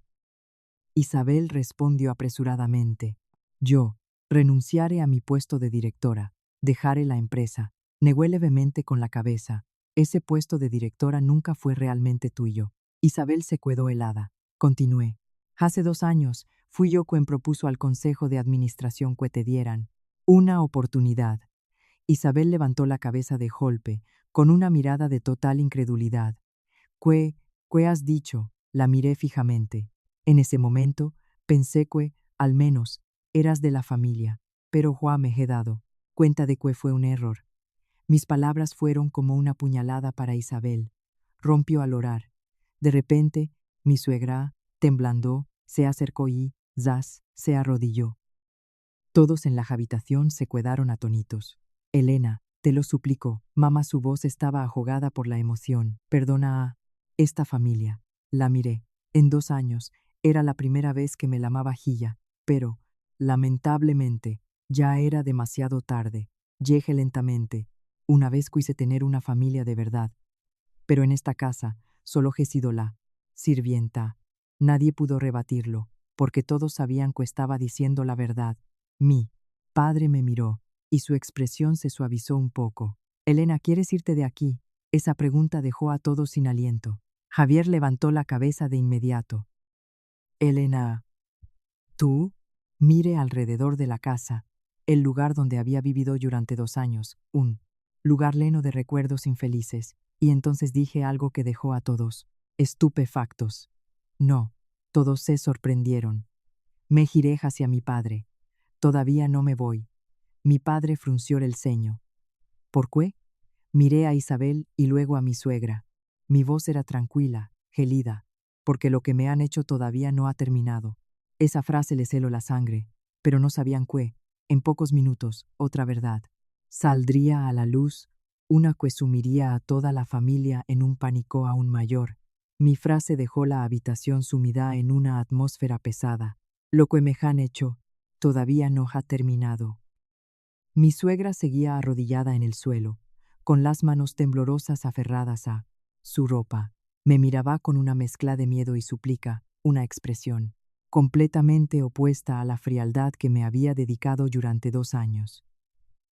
Isabel respondió apresuradamente, yo renunciaré a mi puesto de directora, dejaré la empresa. Negó levemente con la cabeza. Ese puesto de directora nunca fue realmente tuyo. Isabel se quedó helada. Continué. Hace 2 años fui yo quien propuso al consejo de administración que te dieran una oportunidad. Isabel levantó la cabeza de golpe, con una mirada de total incredulidad. ¿Qué has dicho? La miré fijamente. En ese momento pensé que, al menos, eras de la familia, pero Juan me he dado cuenta de que fue un error. Mis palabras fueron como una puñalada para Isabel. Rompió al orar. De repente, mi suegra, temblando, se acercó y, zas, se arrodilló. Todos en la habitación se quedaron atónitos. Elena, te lo suplico, mamá, su voz estaba ahogada por la emoción. Perdona a esta familia. La miré. En 2 años, era la primera vez que me la vajilla, pero, lamentablemente, ya era demasiado tarde. Llegué lentamente. Una vez quise tener una familia de verdad. Pero en esta casa, solo he sido la sirvienta. Nadie pudo rebatirlo, porque todos sabían que estaba diciendo la verdad. Mi padre me miró, y su expresión se suavizó un poco. Elena, ¿quieres irte de aquí? Esa pregunta dejó a todos sin aliento. Javier levantó la cabeza de inmediato. Elena, ¿tú? Mire alrededor de la casa, el lugar donde había vivido durante 2 años, un lugar lleno de recuerdos infelices, y entonces dije algo que dejó a todos estupefactos. No, todos se sorprendieron. Me giré hacia mi padre. Todavía no me voy. Mi padre frunció el ceño. ¿Por qué? Miré a Isabel y luego a mi suegra. Mi voz era tranquila, gelida, porque lo que me han hecho todavía no ha terminado. Esa frase les heló la sangre, pero no sabían qué. En pocos minutos, otra verdad. Saldría a la luz, una que sumiría a toda la familia en un pánico aún mayor. Mi frase dejó la habitación sumida en una atmósfera pesada. Lo que me han hecho todavía no ha terminado. Mi suegra seguía arrodillada en el suelo, con las manos temblorosas aferradas a su ropa. Me miraba con una mezcla de miedo y súplica, una expresión completamente opuesta a la frialdad que me había dedicado durante 2 años.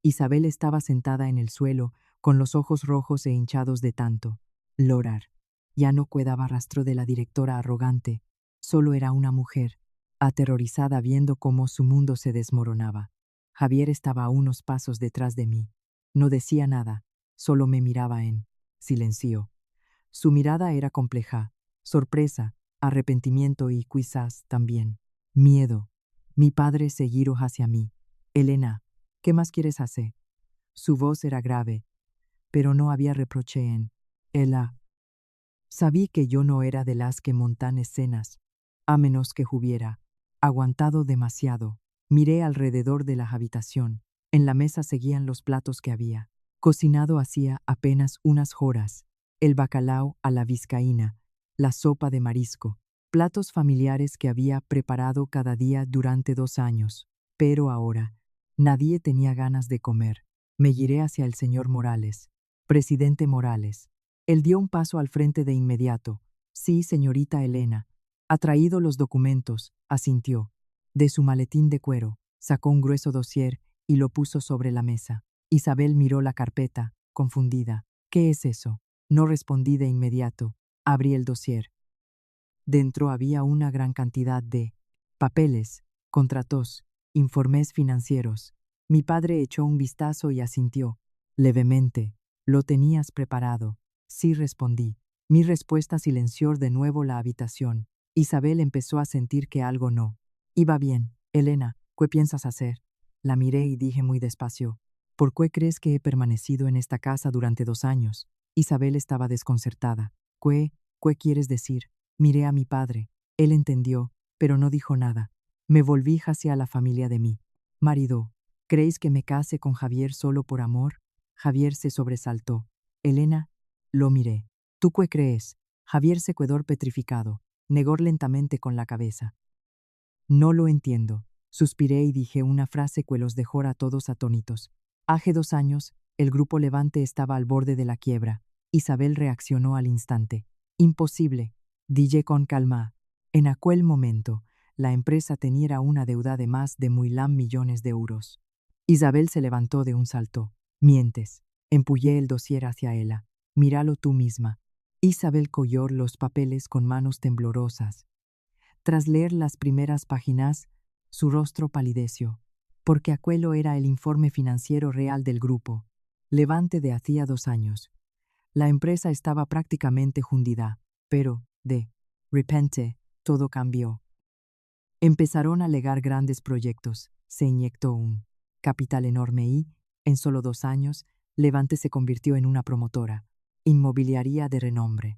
Isabel estaba sentada en el suelo, con los ojos rojos e hinchados de tanto llorar. Ya no quedaba rastro de la directora arrogante, solo era una mujer, aterrorizada viendo cómo su mundo se desmoronaba. Javier estaba a unos pasos detrás de mí. No decía nada, solo me miraba en silencio. Su mirada era compleja, sorpresa, arrepentimiento y quizás también miedo. Mi padre se giró hacia mí. Elena, ¿qué más quieres hacer? Su voz era grave, pero no había reproche en ella. Sabí que yo no era de las que montan escenas, a menos que hubiera aguantado demasiado. Miré alrededor de la habitación. En la mesa seguían los platos que había cocinado hacía apenas unas horas, el bacalao a la vizcaína, la sopa de marisco, platos familiares que había preparado cada día durante 2 años. Pero ahora, nadie tenía ganas de comer. Me giré hacia el señor Morales. Presidente Morales. Él dio un paso al frente de inmediato. Sí, señorita Elena. Ha traído los documentos, asintió. De su maletín de cuero, sacó un grueso dossier y lo puso sobre la mesa. Isabel miró la carpeta, confundida. ¿Qué es eso? No respondí de inmediato. Abrí el dossier. Dentro había una gran cantidad de papeles, contratos, informes financieros. Mi padre echó un vistazo y asintió. Levemente. ¿Lo tenías preparado? Sí, respondí. Mi respuesta silenció de nuevo la habitación. Isabel empezó a sentir que algo no iba bien. Elena, ¿qué piensas hacer? La miré y dije muy despacio. ¿Por qué crees que he permanecido en esta casa durante 2 años? Isabel estaba desconcertada. ¿Qué quieres decir? Miré a mi padre. Él entendió, pero no dijo nada. Me volví hacia la familia de mi marido. ¿Creéis que me case con Javier solo por amor? Javier se sobresaltó. Elena, lo miré. ¿Tú qué crees? Javier se quedó petrificado. Negó lentamente con la cabeza. No lo entiendo. Suspiré y dije una frase que los dejó a todos atónitos. Hace 2 años, el grupo Levante estaba al borde de la quiebra. Isabel reaccionó al instante. Imposible, dije con calma. En aquel momento, la empresa tenía una deuda de más de 1.000.000 millones de euros. Isabel se levantó de un salto. Mientes. Empullé el dossier hacia ella. Míralo tú misma. Isabel cogió los papeles con manos temblorosas. Tras leer las primeras páginas, su rostro palideció, porque aquello era el informe financiero real del grupo. Levante de hacía 2 años. La empresa estaba prácticamente hundida, pero, de repente, todo cambió. Empezaron a legar grandes proyectos, se inyectó un capital enorme y, en solo 2 años, Levante se convirtió en una promotora inmobiliaria de renombre.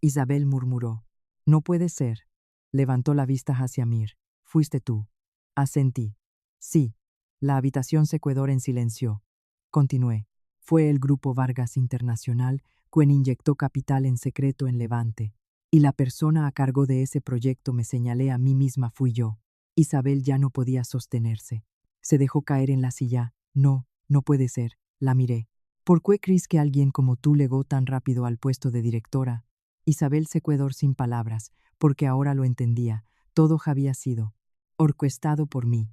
Isabel murmuró. No puede ser. Levantó la vista hacia Mir. Fuiste tú. Asentí. Sí. La habitación se quedó en silencio. Continué. Fue el Grupo Vargas Internacional quien inyectó capital en secreto en Levante. Y la persona a cargo de ese proyecto me señalé a mí misma fui yo. Isabel ya no podía sostenerse. Se dejó caer en la silla. No, no puede ser. La miré. ¿Por qué crees que alguien como tú llegó tan rápido al puesto de directora? Isabel se quedó sin palabras, porque ahora lo entendía. Todo había sido orquestado por mí.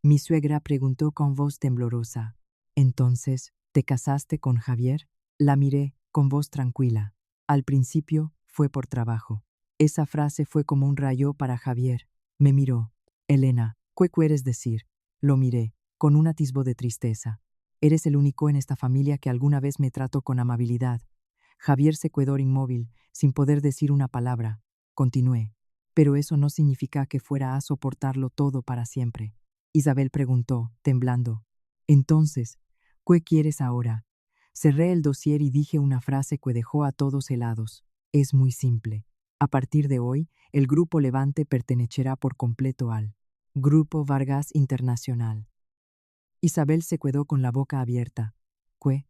Mi suegra preguntó con voz temblorosa. ¿Entonces, te casaste con Javier? La miré, con voz tranquila. Al principio, fue por trabajo. Esa frase fue como un rayo para Javier. Me miró. Elena, ¿qué quieres decir? Lo miré, con un atisbo de tristeza. Eres el único en esta familia que alguna vez me trató con amabilidad. Javier se quedó inmóvil, sin poder decir una palabra. Continué. Pero eso no significa que fuera a soportarlo todo para siempre. Isabel preguntó, temblando. Entonces, ¿Qué quieres ahora? Cerré el dossier y dije una frase que dejó a todos helados. Es muy simple. A partir de hoy, el Grupo Levante pertenecerá por completo al Grupo Vargas Internacional. Isabel se quedó con la boca abierta. ¿Qué?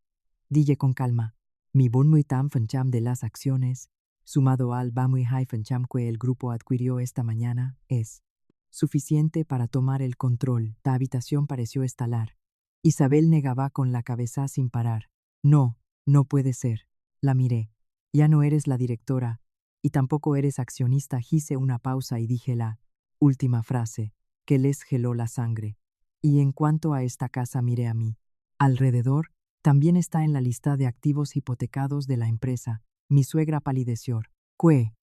Dije con calma. Mi 40% de las acciones, sumado al 20% que el grupo adquirió esta mañana, es suficiente para tomar el control. La habitación pareció estalar. Isabel negaba con la cabeza sin parar. No, no puede ser. La miré. Ya no eres la directora, y tampoco eres accionista. Hice una pausa y dije la última frase, que les geló la sangre. Y en cuanto a esta casa, miré a mí. Alrededor, también está en la lista de activos hipotecados de la empresa. Mi suegra palideció. ¿Qué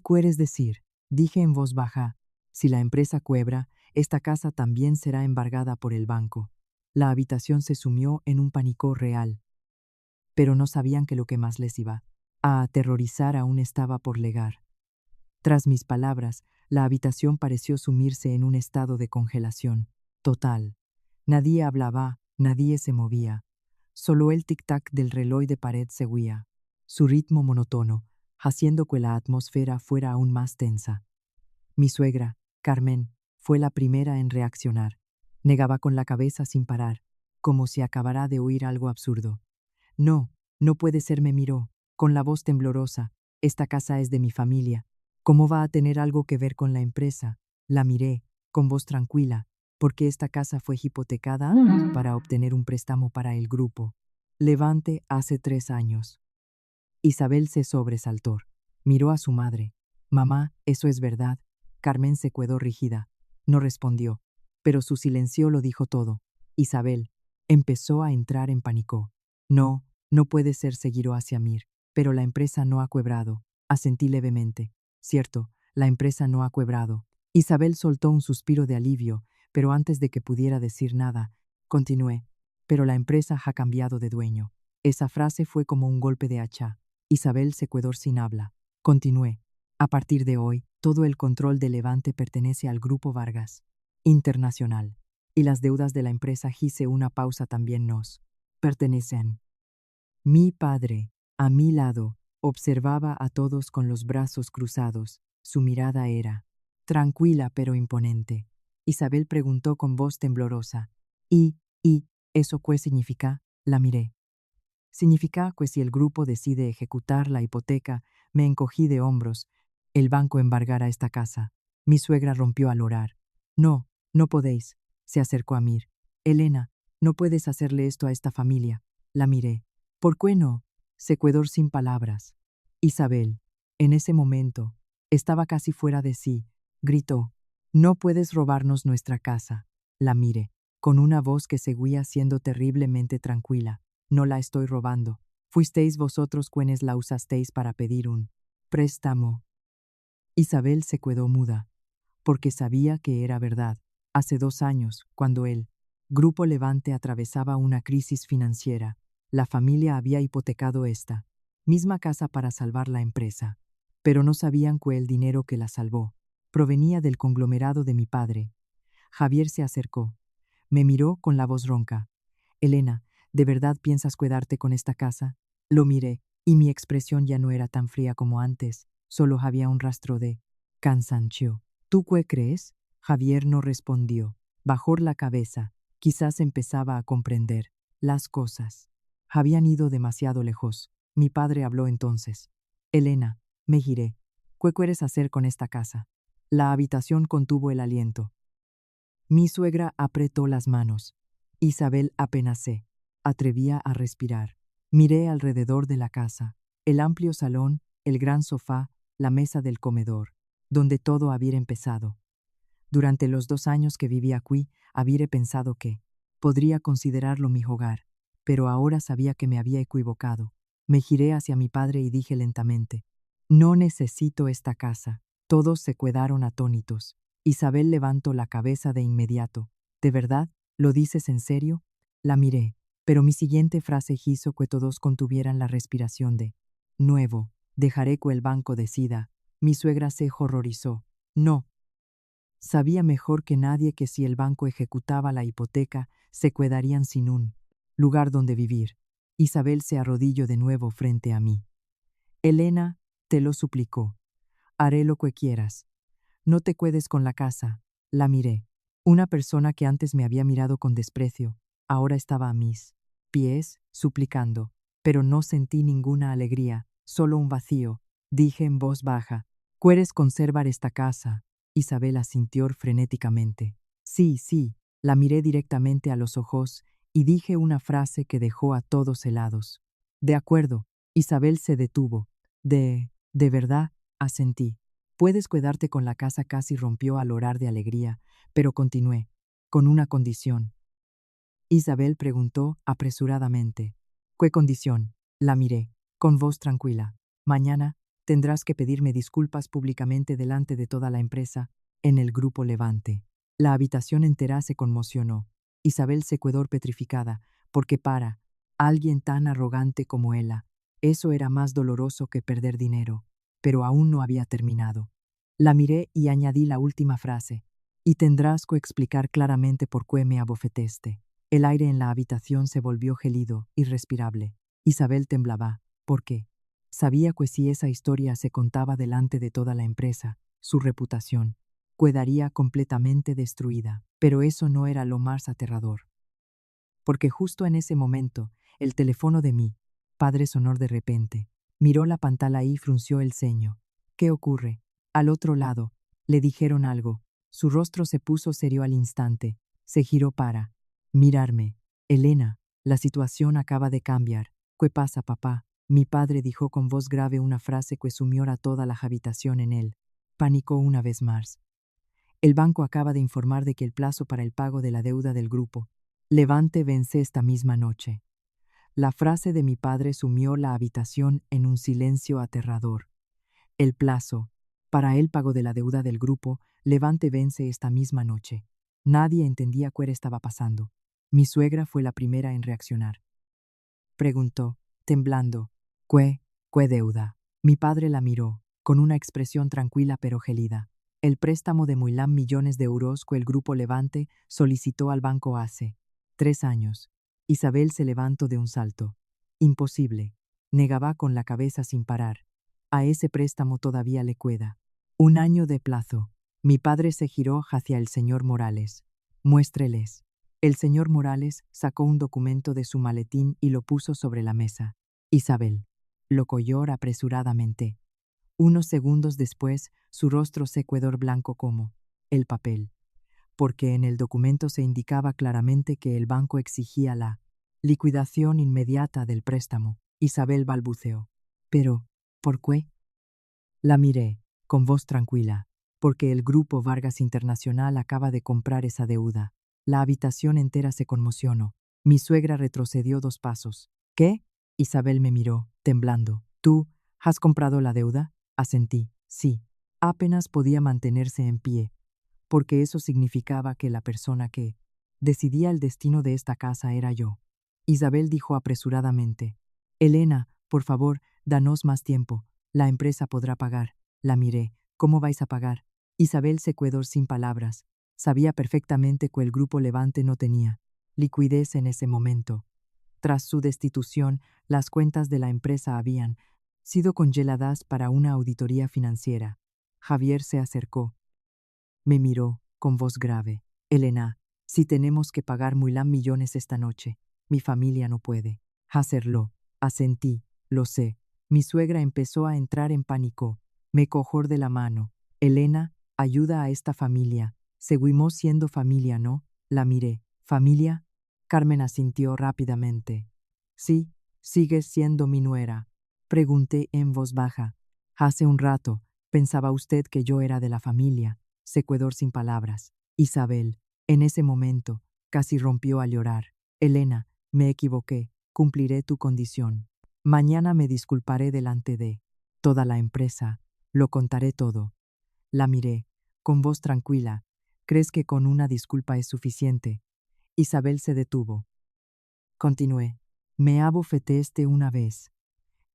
quieres decir? Dije en voz baja. Si la empresa quiebra, esta casa también será embargada por el banco. La habitación se sumió en un pánico real. Pero no sabían que lo que más les iba a aterrorizar aún estaba por llegar. Tras mis palabras, la habitación pareció sumirse en un estado de congelación total. Nadie hablaba, nadie se movía. Solo el tic-tac del reloj de pared seguía, su ritmo monótono, haciendo que la atmósfera fuera aún más tensa. Mi suegra, Carmen, fue la primera en reaccionar. Negaba con la cabeza sin parar, como si acabara de oír algo absurdo. No, no puede ser, me miró, con la voz temblorosa. Esta casa es de mi familia. ¿Cómo va a tener algo que ver con la empresa? La miré, con voz tranquila, porque esta casa fue hipotecada para obtener un préstamo para el grupo Levante hace 3 años. Isabel se sobresaltó. Miró a su madre. Mamá, ¿eso es verdad? Carmen se quedó rígida. No respondió, pero su silencio lo dijo todo. Isabel empezó a entrar en pánico. No, no puede ser, seguiró hacia Mir. Pero la empresa no ha quebrado. Asentí levemente. Cierto, la empresa no ha quebrado. Isabel soltó un suspiro de alivio, pero antes de que pudiera decir nada, continué. Pero la empresa ha cambiado de dueño. Esa frase fue como un golpe de hacha. Isabel se quedó sin habla. Continué. A partir de hoy, todo el control de Levante pertenece al Grupo Vargas Internacional. Y las deudas de la empresa, hice una pausa, también nos pertenecen. Mi padre, a mi lado, observaba a todos con los brazos cruzados. Su mirada era tranquila pero imponente. Isabel preguntó con voz temblorosa. ¿Y eso qué significa? La miré. Significa que si el grupo decide ejecutar la hipoteca, me encogí de hombros, el banco embargará esta casa. Mi suegra rompió al orar. No, no podéis. Se acercó a Mir. Elena, no puedes hacerle esto a esta familia. La miré. ¿Por qué no? Se quedó sin palabras. Isabel, en ese momento, estaba casi fuera de sí. Gritó. No puedes robarnos nuestra casa. La miré, con una voz que seguía siendo terriblemente tranquila. No la estoy robando. Fuisteis vosotros quienes la usasteis para pedir un préstamo. Isabel se quedó muda, porque sabía que era verdad. Hace 2 años, cuando el Grupo Levante atravesaba una crisis financiera, la familia había hipotecado esta misma casa para salvar la empresa. Pero no sabían que el dinero que la salvó provenía del conglomerado de mi padre. Javier se acercó. Me miró con la voz ronca. Elena, ¿de verdad piensas quedarte con esta casa? Lo miré, y mi expresión ya no era tan fría como antes, solo había un rastro de cansancio. ¿Tú qué crees? Javier no respondió. Bajó la cabeza, quizás empezaba a comprender. Las cosas habían ido demasiado lejos. Mi padre habló entonces. Elena, me giré. ¿Qué quieres hacer con esta casa? La habitación contuvo el aliento. Mi suegra apretó las manos. Isabel apenas se atrevía a respirar. Miré alrededor de la casa, el amplio salón, el gran sofá, la mesa del comedor, donde todo había empezado. Durante los 2 años que viví aquí, había pensado que podría considerarlo mi hogar, pero ahora sabía que me había equivocado. Me giré hacia mi padre y dije lentamente, no necesito esta casa. Todos se quedaron atónitos. Isabel levantó la cabeza de inmediato. ¿De verdad? ¿Lo dices en serio? La miré, pero mi siguiente frase hizo que todos contuvieran la respiración de nuevo. Dejaré que el banco decida. Mi suegra se horrorizó. No. Sabía mejor que nadie que si el banco ejecutaba la hipoteca, se quedarían sin un lugar donde vivir. Isabel se arrodilló de nuevo frente a mí. Elena, te lo suplicó. Haré lo que quieras. No te quedes con la casa. La miré. Una persona que antes me había mirado con desprecio, ahora estaba a mis pies, suplicando. Pero no sentí ninguna alegría, solo un vacío. Dije en voz baja, ¿quieres conservar esta casa? Isabel asintió frenéticamente. Sí, sí. La miré directamente a los ojos y dije una frase que dejó a todos helados. De acuerdo. Isabel se detuvo. ¿De verdad? Asentí. Puedes quedarte con la casa. Casi rompió al orar de alegría, pero continué, con una condición. Isabel preguntó apresuradamente. ¿Qué condición? La miré, con voz tranquila. Mañana tendrás que pedirme disculpas públicamente delante de toda la empresa, en el grupo Levante. La habitación entera se conmocionó. Isabel se quedó petrificada, porque para alguien tan arrogante como ella, eso era más doloroso que perder dinero. Pero aún no había terminado. La miré y añadí la última frase. Y tendrás que explicar claramente por qué me abofeteste. El aire en la habitación se volvió gélido, irrespirable. Isabel temblaba. ¿Por qué? Sabía que si esa historia se contaba delante de toda la empresa, su reputación quedaría completamente destruida. Pero eso no era lo más aterrador. Porque justo en ese momento, el teléfono de mi padre sonó de repente. Miró la pantalla y frunció el ceño. ¿Qué ocurre? Al otro lado, le dijeron algo. Su rostro se puso serio al instante. Se giró para mirarme. Elena, la situación acaba de cambiar. ¿Qué pasa, papá? Mi padre dijo con voz grave una frase que sumió a toda la habitación en él. Pánico una vez más. El banco acaba de informar de que el plazo para el pago de la deuda del grupo Levante vence esta misma noche. La frase de mi padre sumió la habitación en un silencio aterrador. El plazo para el pago de la deuda del grupo Levante vence esta misma noche. Nadie entendía qué estaba pasando. Mi suegra fue la primera en reaccionar. Preguntó, temblando, ¿Qué deuda? Mi padre la miró, con una expresión tranquila pero gelida. El préstamo de Muilán millones de euros que el grupo Levante solicitó al banco hace 3 años. Isabel se levantó de un salto. Imposible. Negaba con la cabeza sin parar. A ese préstamo todavía le queda 1 año de plazo. Mi padre se giró hacia el señor Morales. Muéstreles. El señor Morales sacó un documento de su maletín y lo puso sobre la mesa. Isabel lo cogió apresuradamente. Unos segundos después, su rostro se quedó blanco como el papel, porque en el documento se indicaba claramente que el banco exigía la liquidación inmediata del préstamo. Isabel balbuceó. ¿Pero por qué? La miré, con voz tranquila. Porque el grupo Vargas Internacional acaba de comprar esa deuda. La habitación entera se conmocionó. Mi suegra retrocedió 2 pasos. ¿Qué? Isabel me miró, temblando. ¿Tú has comprado la deuda? Asentí. Sí. Apenas podía mantenerse en pie, porque eso significaba que la persona que decidía el destino de esta casa era yo. Isabel dijo apresuradamente. Elena, por favor, danos más tiempo. La empresa podrá pagar. La miré. ¿Cómo vais a pagar? Isabel se quedó sin palabras. Sabía perfectamente que el grupo Levante no tenía liquidez en ese momento. Tras su destitución, las cuentas de la empresa habían sido congeladas para una auditoría financiera. Javier se acercó. Me miró, con voz grave. Elena, si tenemos que pagar Muilán millones esta noche, mi familia no puede hacerlo. Asentí, lo sé. Mi suegra empezó a entrar en pánico. Me cogió de la mano. Elena, ayuda a esta familia. Seguimos siendo familia, ¿no? La miré. ¿Familia? Carmen asintió rápidamente. Sí, sigues siendo mi nuera. Pregunté en voz baja. Hace un rato, pensaba usted que yo era de la familia. Se quedó sin palabras. Isabel, en ese momento, casi rompió a llorar. Elena, me equivoqué. Cumpliré tu condición. Mañana me disculparé delante de toda la empresa. Lo contaré todo. La miré, con voz tranquila. ¿Crees que con una disculpa es suficiente? Isabel se detuvo. Continué. Me abofeteaste una vez,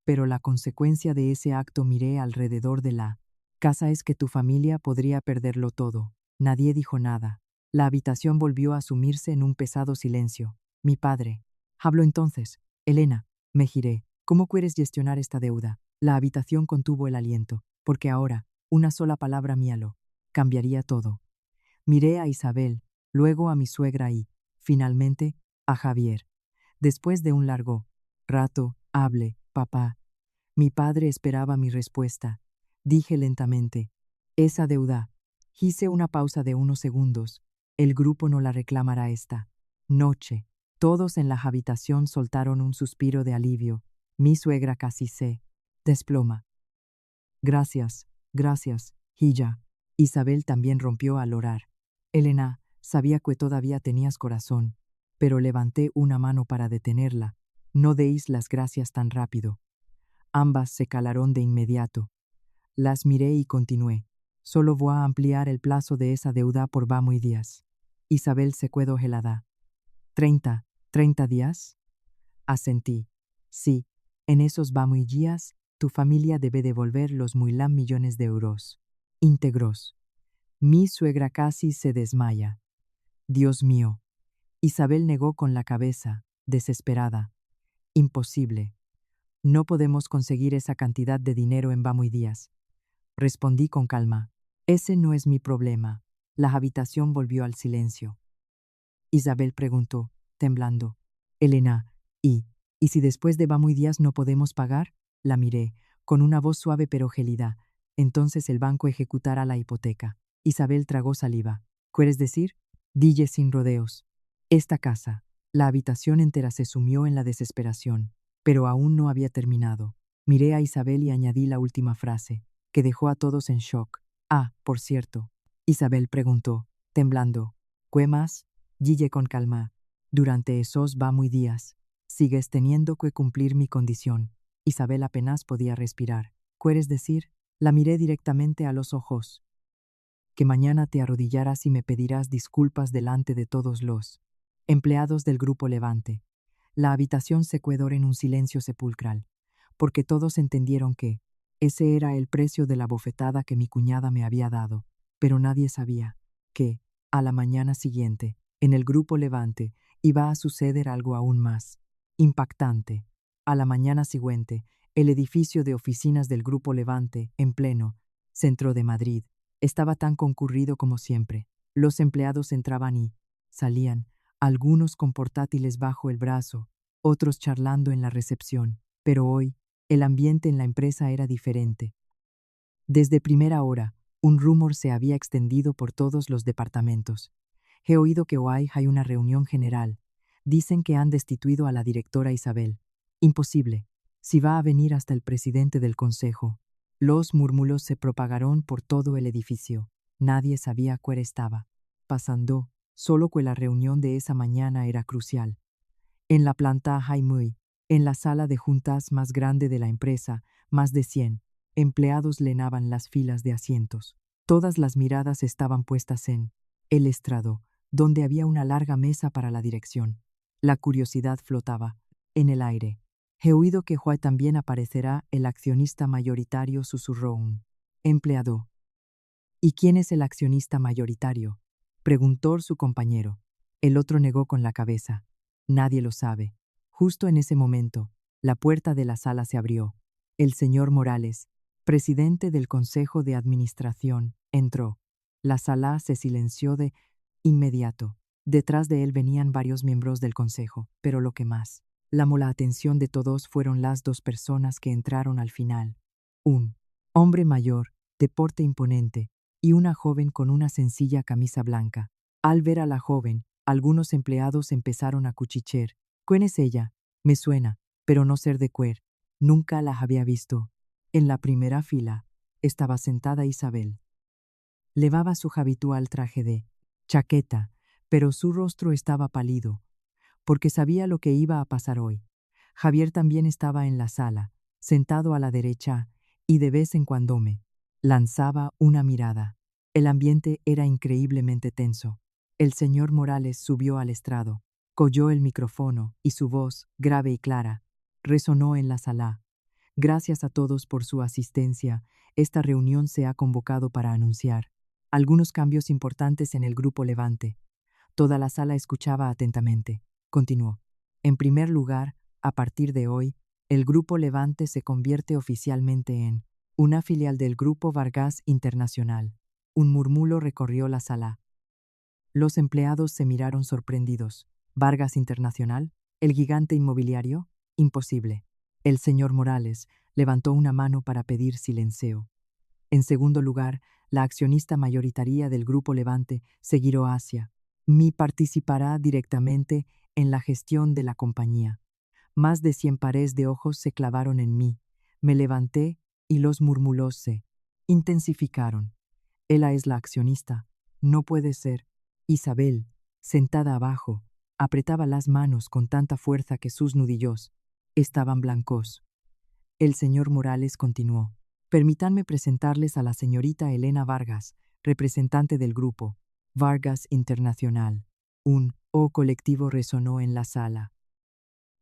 pero la consecuencia de ese acto miré alrededor de la casa es que tu familia podría perderlo todo. Nadie dijo nada. La habitación volvió a sumirse en un pesado silencio. Mi padre Habló entonces. Elena, me giré. ¿Cómo quieres gestionar esta deuda? La habitación contuvo el aliento, porque ahora, una sola palabra mía lo cambiaría todo. Miré a Isabel, luego a mi suegra y, finalmente, a Javier. Después de un largo rato, hable, papá. Mi padre esperaba mi respuesta. Dije lentamente, esa deuda. Hice una pausa de unos segundos. El grupo no la reclamará esta noche. Todos en la habitación soltaron un suspiro de alivio. Mi suegra casi se desploma. Gracias, gracias, Hilla. Isabel también rompió al orar. Elena, sabía que todavía tenías corazón, pero levanté una mano para detenerla. No deis las gracias tan rápido. Ambas se calaron de inmediato. Las miré y continué. Solo voy a ampliar el plazo de esa deuda por muy días. Isabel se quedó helada. ¿30 días? Asentí. Sí, en esos muy días, tu familia debe devolver los millones de euros. Íntegros. Mi suegra casi se desmaya. Dios mío. Isabel negó con la cabeza, desesperada. Imposible. No podemos conseguir esa cantidad de dinero en muy días. Respondí con calma. Ese no es mi problema. La habitación volvió al silencio. Isabel preguntó, temblando. Elena, ¿y si después de muy días no podemos pagar? La miré, con una voz suave pero gélida. Entonces el banco ejecutará la hipoteca. Isabel tragó saliva. ¿Quieres decir? Dije sin rodeos. Esta casa. La habitación entera se sumió en la desesperación, pero aún no había terminado. Miré a Isabel y añadí la última frase, que dejó a todos en shock. Ah, por cierto. Isabel preguntó, temblando. ¿Qué más? Dije con calma. Durante esos muy días, sigues teniendo que cumplir mi condición. Isabel apenas podía respirar. ¿Quieres decir? La miré directamente a los ojos. Que mañana te arrodillarás y me pedirás disculpas delante de todos los empleados del Grupo Levante. La habitación se quedó en un silencio sepulcral, porque todos entendieron que ese era el precio de la bofetada que mi cuñada me había dado, pero nadie sabía que, a la mañana siguiente, en el Grupo Levante, iba a suceder algo aún más impactante. A la mañana siguiente, el edificio de oficinas del Grupo Levante, en pleno centro de Madrid, estaba tan concurrido como siempre. Los empleados entraban y salían, algunos con portátiles bajo el brazo, otros charlando en la recepción. Pero hoy, el ambiente en la empresa era diferente. Desde primera hora, un rumor se había extendido por todos los departamentos. He oído que hoy hay una reunión general. Dicen que han destituido a la directora Isabel. Imposible. Si va a venir hasta el presidente del consejo. Los murmullos se propagaron por todo el edificio. Nadie sabía cuál estaba pasando, solo que la reunión de esa mañana era crucial. En la planta Jaimui, en la sala de juntas más grande de la empresa, más de 100 empleados llenaban las filas de asientos. Todas las miradas estaban puestas en el estrado, donde había una larga mesa para la dirección. La curiosidad flotaba en el aire. He oído que hoy también aparecerá el accionista mayoritario, susurró un empleado. ¿Y quién es el accionista mayoritario?, preguntó su compañero. El otro negó con la cabeza. Nadie lo sabe. Justo en ese momento, la puerta de la sala se abrió. El señor Morales, presidente del Consejo de Administración, entró. La sala se silenció de inmediato. Detrás de él venían varios miembros del consejo, pero lo que más llamó la atención de todos fueron las dos personas que entraron al final. Un hombre mayor, de porte imponente, y una joven con una sencilla camisa blanca. Al ver a la joven, algunos empleados empezaron a cuchichear. ¿Quién es ella? Me suena, pero no sé de qué. Nunca la había visto. En la primera fila estaba sentada Isabel. Llevaba su habitual traje de chaqueta, pero su rostro estaba pálido, porque sabía lo que iba a pasar hoy. Javier también estaba en la sala, sentado a la derecha, y de vez en cuando me lanzaba una mirada. El ambiente era increíblemente tenso. El señor Morales subió al estrado, cogió el micrófono y su voz, grave y clara, resonó en la sala. Gracias a todos por su asistencia. Esta reunión se ha convocado para anunciar algunos cambios importantes en el Grupo Levante. Toda la sala escuchaba atentamente. Continuó. En primer lugar, a partir de hoy, el Grupo Levante se convierte oficialmente en una filial del Grupo Vargas Internacional. Un murmullo recorrió la sala. Los empleados se miraron sorprendidos. ¿Vargas Internacional? ¿El gigante inmobiliario? Imposible. El señor Morales levantó una mano para pedir silencio. En segundo lugar, la accionista mayoritaria del Grupo Levante seguirá hacia mí participará directamente en la gestión de la compañía. Más de 100 pares de ojos se clavaron en mí. Me levanté y los murmullos se intensificaron. Ella es la accionista. No puede ser. Isabel, sentada abajo, apretaba las manos con tanta fuerza que sus nudillos estaban blancos. El señor Morales continuó. Permítanme presentarles a la señorita Elena Vargas, representante del grupo Vargas Internacional. Un "oh" colectivo resonó en la sala.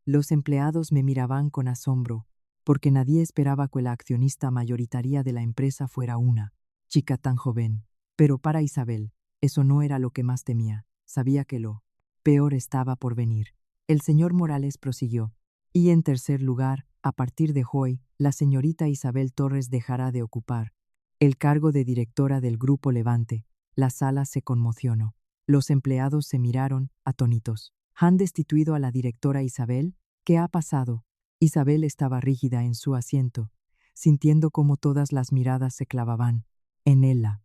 Los empleados me miraban con asombro, porque nadie esperaba que la accionista mayoritaria de la empresa fuera una chica tan joven. Pero para Isabel, eso no era lo que más temía. Sabía que lo peor estaba por venir. El señor Morales prosiguió. Y en tercer lugar, a partir de hoy, la señorita Isabel Torres dejará de ocupar el cargo de directora del Grupo Levante. La sala se conmocionó. Los empleados se miraron, atónitos. ¿Han destituido a la directora Isabel? ¿Qué ha pasado? Isabel estaba rígida en su asiento, sintiendo cómo todas las miradas se clavaban en ella.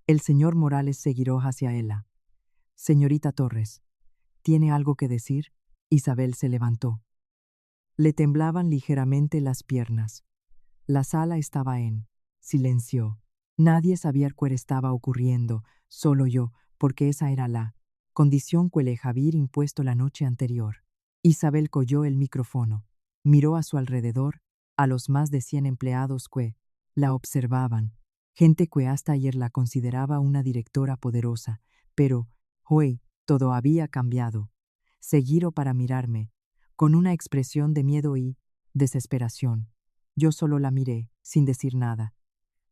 El señor Morales se giró hacia ella. Señorita Torres, ¿tiene algo que decir? Isabel se levantó. Le temblaban ligeramente las piernas. La sala estaba en silencio. Nadie sabía qué estaba ocurriendo, solo yo, porque esa era la condición que le había impuesto la noche anterior. Isabel cogió el micrófono, miró a su alrededor, a los más de 100 empleados que la observaban, gente que hasta ayer la consideraba una directora poderosa, pero hoy todo había cambiado. Se giró para mirarme, con una expresión de miedo y desesperación. Yo solo la miré, sin decir nada.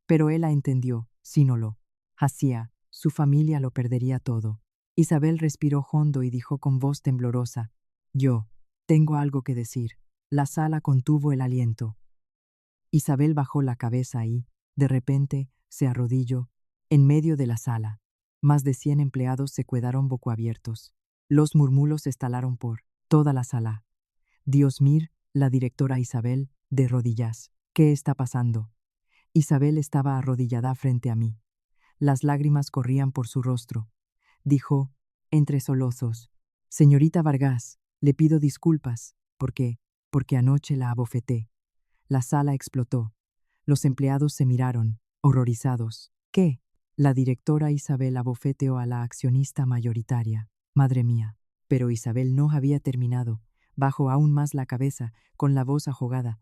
Pero él la entendió, si no lo hacía, su familia lo perdería todo. Isabel respiró hondo y dijo con voz temblorosa, yo tengo algo que decir. La sala contuvo el aliento. Isabel bajó la cabeza y, de repente, se arrodilló en medio de la sala. Más de 100 empleados se quedaron boquiabiertos. Los murmullos se estalaron por toda la sala. Dios mío, la directora Isabel, de rodillas. ¿Qué está pasando? Isabel estaba arrodillada frente a mí. Las lágrimas corrían por su rostro. Dijo, entre sollozos, señorita Vargas, le pido disculpas, porque anoche la abofeté. La sala explotó. Los empleados se miraron, horrorizados. ¿Qué? La directora Isabel abofeteó a la accionista mayoritaria. Madre mía. Pero Isabel no había terminado. Bajó aún más la cabeza, con la voz ahogada.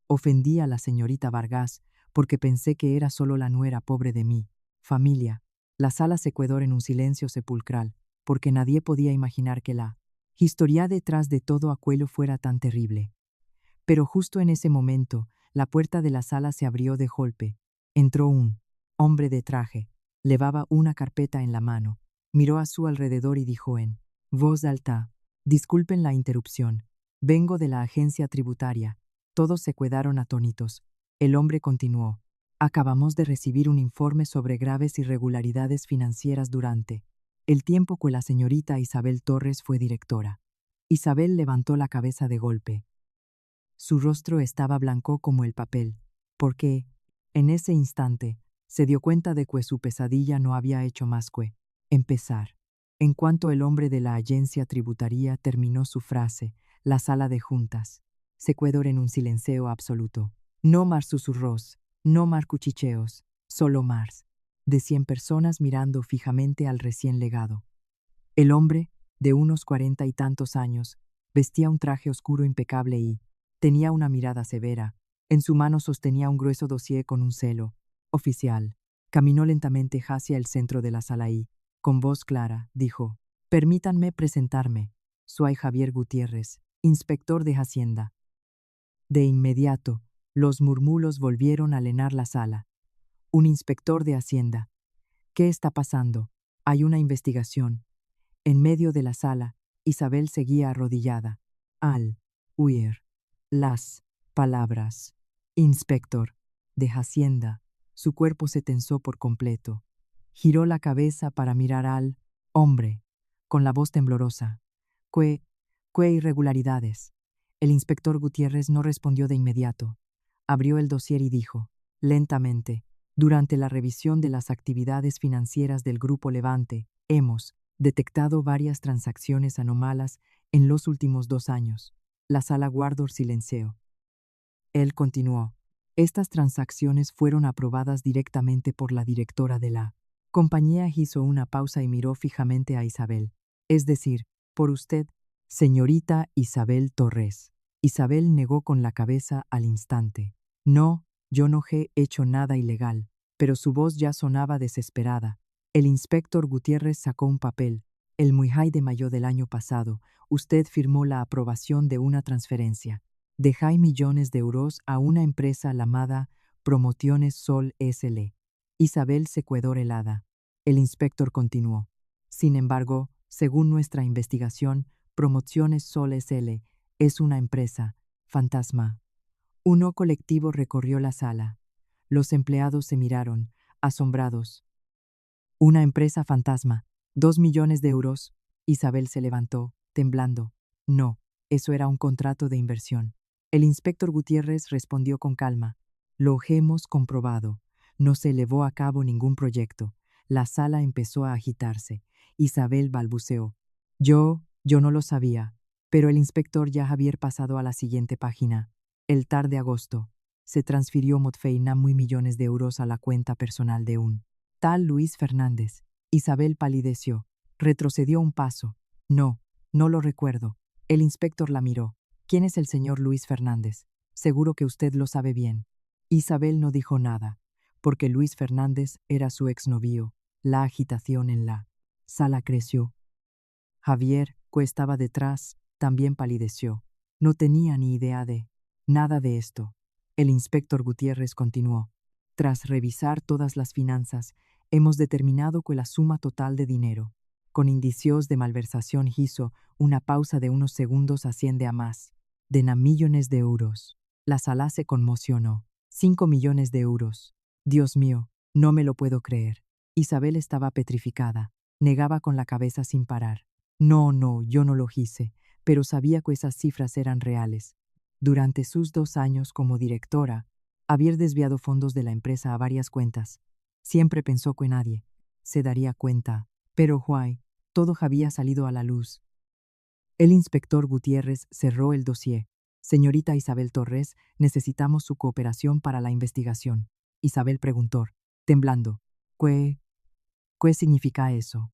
Ofendí a la señorita Vargas, porque pensé que era solo la nuera pobre de mi familia. La sala se quedó en un silencio sepulcral, porque nadie podía imaginar que la historia detrás de todo aquello fuera tan terrible. Pero justo en ese momento, la puerta de la sala se abrió de golpe. Entró un hombre de traje. Llevaba una carpeta en la mano. Miró a su alrededor y dijo en voz alta, disculpen la interrupción. Vengo de la agencia tributaria. Todos se quedaron atónitos. El hombre continuó. Acabamos de recibir un informe sobre graves irregularidades financieras durante el tiempo que la señorita Isabel Torres fue directora. Isabel levantó la cabeza de golpe. Su rostro estaba blanco como el papel, porque, en ese instante, se dio cuenta de que su pesadilla no había hecho más que empezar. En cuanto el hombre de la agencia tributaria terminó su frase, la sala de juntas se quedó en un silencio absoluto. No más susurros, no más cuchicheos, solo más de 100 personas mirando fijamente al recién legado. El hombre, de unos 40 y tantos años, vestía un traje oscuro impecable y tenía una mirada severa. En su mano sostenía un grueso dossier con un celo oficial. Caminó lentamente hacia el centro de la sala y, con voz clara, dijo, permítanme presentarme. Soy Javier Gutiérrez, inspector de Hacienda. De inmediato, los murmullos volvieron a llenar la sala. Un inspector de Hacienda. ¿Qué está pasando? Hay una investigación. En medio de la sala, Isabel seguía arrodillada. Al huir las palabras inspector de Hacienda, su cuerpo se tensó por completo. Giró la cabeza para mirar al hombre, con la voz temblorosa. ¿Qué irregularidades? El inspector Gutiérrez no respondió de inmediato. Abrió el dossier y dijo, lentamente, durante la revisión de las actividades financieras del Grupo Levante, hemos detectado varias transacciones anómalas en los últimos 2 años. La sala guardó silencio. Él continuó. Estas transacciones fueron aprobadas directamente por la directora de la compañía. Hizo una pausa y miró fijamente a Isabel. Es decir, por usted, señorita Isabel Torres. Isabel negó con la cabeza al instante. No, yo no he hecho nada ilegal. Pero su voz ya sonaba desesperada. El inspector Gutiérrez sacó un papel. El muy high de mayo del año pasado, usted firmó la aprobación de una transferencia de millones de euros a una empresa llamada Promociones Sol S.L. Isabel se quedó helada. El inspector continuó. Sin embargo, según nuestra investigación, Promociones Sol S.L. es una empresa fantasma. Un colectivo recorrió la sala. Los empleados se miraron, asombrados. Una empresa fantasma. 2 millones de euros. Isabel se levantó, temblando. No, eso era un contrato de inversión. El inspector Gutiérrez respondió con calma. Lo hemos comprobado. No se llevó a cabo ningún proyecto. La sala empezó a agitarse. Isabel balbuceó. Yo no lo sabía. Pero el inspector ya había pasado a la siguiente página. El tarde agosto. Se transfirió Motfeina muy millones de euros a la cuenta personal de un tal Luis Fernández. Isabel palideció. Retrocedió un paso. No lo recuerdo. El inspector la miró. ¿Quién es el señor Luis Fernández? Seguro que usted lo sabe bien. Isabel no dijo nada, porque Luis Fernández era su exnovio. La agitación en la sala creció. Javier, que estaba detrás, también palideció. No tenía ni idea de nada de esto. El inspector Gutiérrez continuó. Tras revisar todas las finanzas, hemos determinado que la suma total de dinero, con indicios de malversación, hizo una pausa de unos segundos, asciende a más de millones de euros. La sala se conmocionó. 5 millones de euros. Dios mío, no me lo puedo creer. Isabel estaba petrificada. Negaba con la cabeza sin parar. No, yo no lo hice, pero sabía que esas cifras eran reales. Durante sus 2 años como directora, había desviado fondos de la empresa a varias cuentas. Siempre pensó que nadie se daría cuenta, pero Juay, todo había salido a la luz. El inspector Gutiérrez cerró el dossier. Señorita Isabel Torres, necesitamos su cooperación para la investigación. Isabel preguntó, temblando. ¿Qué significa eso?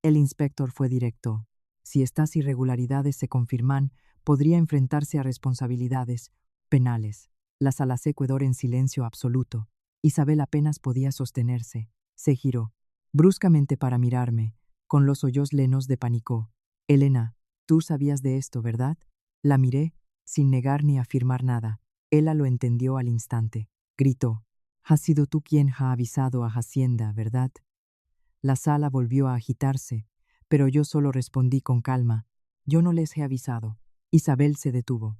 El inspector fue directo. Si estas irregularidades se confirman, podría enfrentarse a responsabilidades penales. La sala se quedó en silencio absoluto. Isabel apenas podía sostenerse. Se giró bruscamente para mirarme, con los ojos llenos de pánico. Elena, tú sabías de esto, ¿verdad? La miré, sin negar ni afirmar nada. Ella lo entendió al instante. Gritó. Has sido tú quien ha avisado a Hacienda, ¿verdad? La sala volvió a agitarse, pero yo solo respondí con calma. Yo no les he avisado. Isabel se detuvo.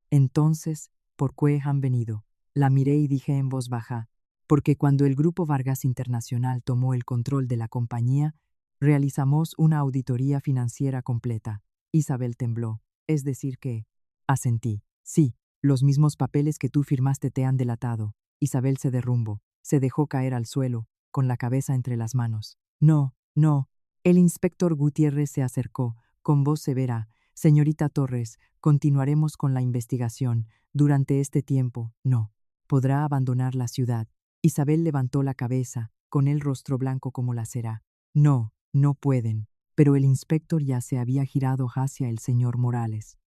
Entonces, ¿por qué han venido? La miré y dije en voz baja, porque cuando el Grupo Vargas Internacional tomó el control de la compañía, realizamos una auditoría financiera completa. Isabel tembló. Es decir que... Asentí. Sí, los mismos papeles que tú firmaste te han delatado. Isabel se derrumbó. Se dejó caer al suelo, con la cabeza entre las manos. No. El inspector Gutiérrez se acercó, con voz severa. Señorita Torres, continuaremos con la investigación. Durante este tiempo, no podrá abandonar la ciudad. Isabel levantó la cabeza, con el rostro blanco como la cera. No pueden. Pero el inspector ya se había girado hacia el señor Morales.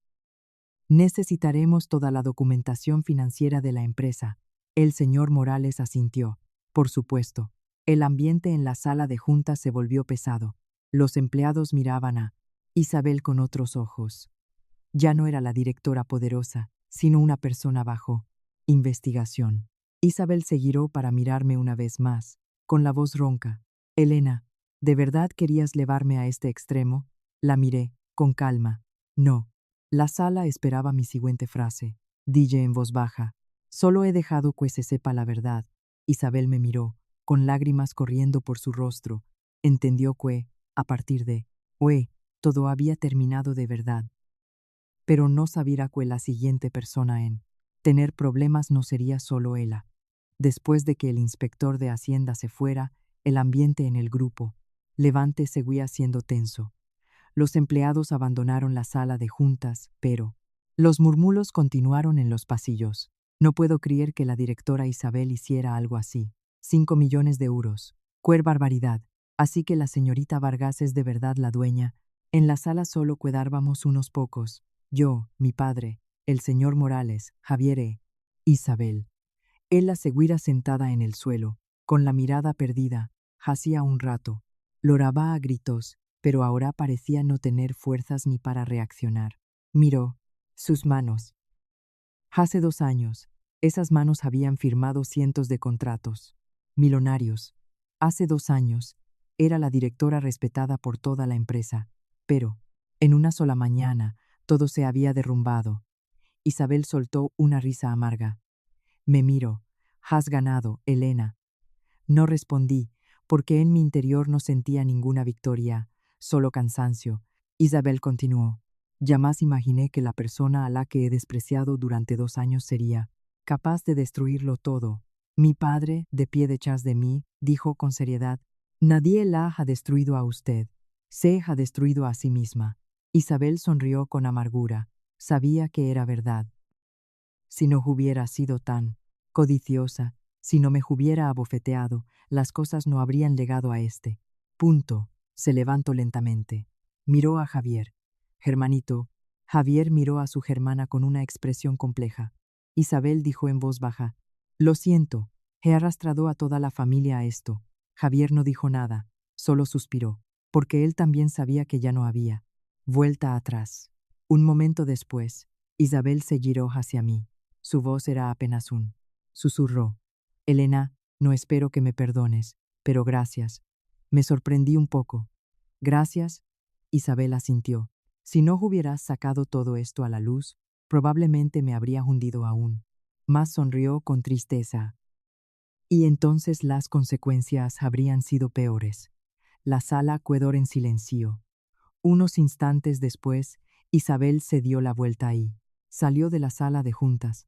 Necesitaremos toda la documentación financiera de la empresa. El señor Morales asintió. Por supuesto. El ambiente en la sala de juntas se volvió pesado. Los empleados miraban a Isabel con otros ojos. Ya no era la directora poderosa, sino una persona bajo investigación. Isabel se giró para mirarme una vez más, con la voz ronca. Elena, ¿de verdad querías llevarme a este extremo? La miré. con calma. No. La sala esperaba mi siguiente frase. Dije en voz baja. Solo he dejado que se sepa la verdad. Isabel me miró, con lágrimas corriendo por su rostro. Entendió que, a partir de hoy, todo había terminado de verdad. Pero no sabía que la siguiente persona en tener problemas no sería solo ella. Después de que el inspector de Hacienda se fuera, el ambiente en el grupo Levante seguía siendo tenso. Los empleados abandonaron la sala de juntas, pero los murmullos continuaron en los pasillos. No puedo creer que la directora Isabel hiciera algo así. 5 millones de euros. ¡Qué barbaridad! Así que la señorita Vargas es de verdad la dueña. En la sala solo quedábamos unos pocos. Yo, mi padre, el señor Morales, Javier e Isabel. Ella seguía sentada en el suelo, con la mirada perdida. Hacía un rato. Lloraba a gritos, pero ahora parecía no tener fuerzas ni para reaccionar. Miró sus manos. Hace 2 años, esas manos habían firmado cientos de contratos millonarios. Hace 2 años, era la directora respetada por toda la empresa, pero, en una sola mañana, todo se había derrumbado. Isabel soltó una risa amarga. Me miró. Has ganado, Elena. No respondí, porque en mi interior no sentía ninguna victoria, solo cansancio. Isabel continuó. Jamás imaginé que la persona a la que he despreciado durante 2 años sería capaz de destruirlo todo. Mi padre, de pie detrás de mí, dijo con seriedad, nadie la ha destruido a usted. Se ha destruido a sí misma. Isabel sonrió con amargura. Sabía que era verdad. Si no hubiera sido tan codiciosa, si no me hubiera abofeteado, las cosas no habrían llegado a este punto. Se levantó lentamente. Miró a Javier. Germanito. Javier miró a su hermana con una expresión compleja. Isabel dijo en voz baja. Lo siento, he arrastrado a toda la familia a esto. Javier no dijo nada, solo suspiró, porque él también sabía que ya no había vuelta atrás. Un momento después, Isabel se giró hacia mí. Su voz era apenas un susurró. Elena, no espero que me perdones, pero gracias. Me sorprendí un poco. Gracias. Isabel asintió. Si no hubieras sacado todo esto a la luz, probablemente me habría hundido aún. Más sonrió con tristeza. Y entonces las consecuencias habrían sido peores. La sala quedó en silencio. Unos instantes después, Isabel se dio la vuelta y salió de la sala de juntas.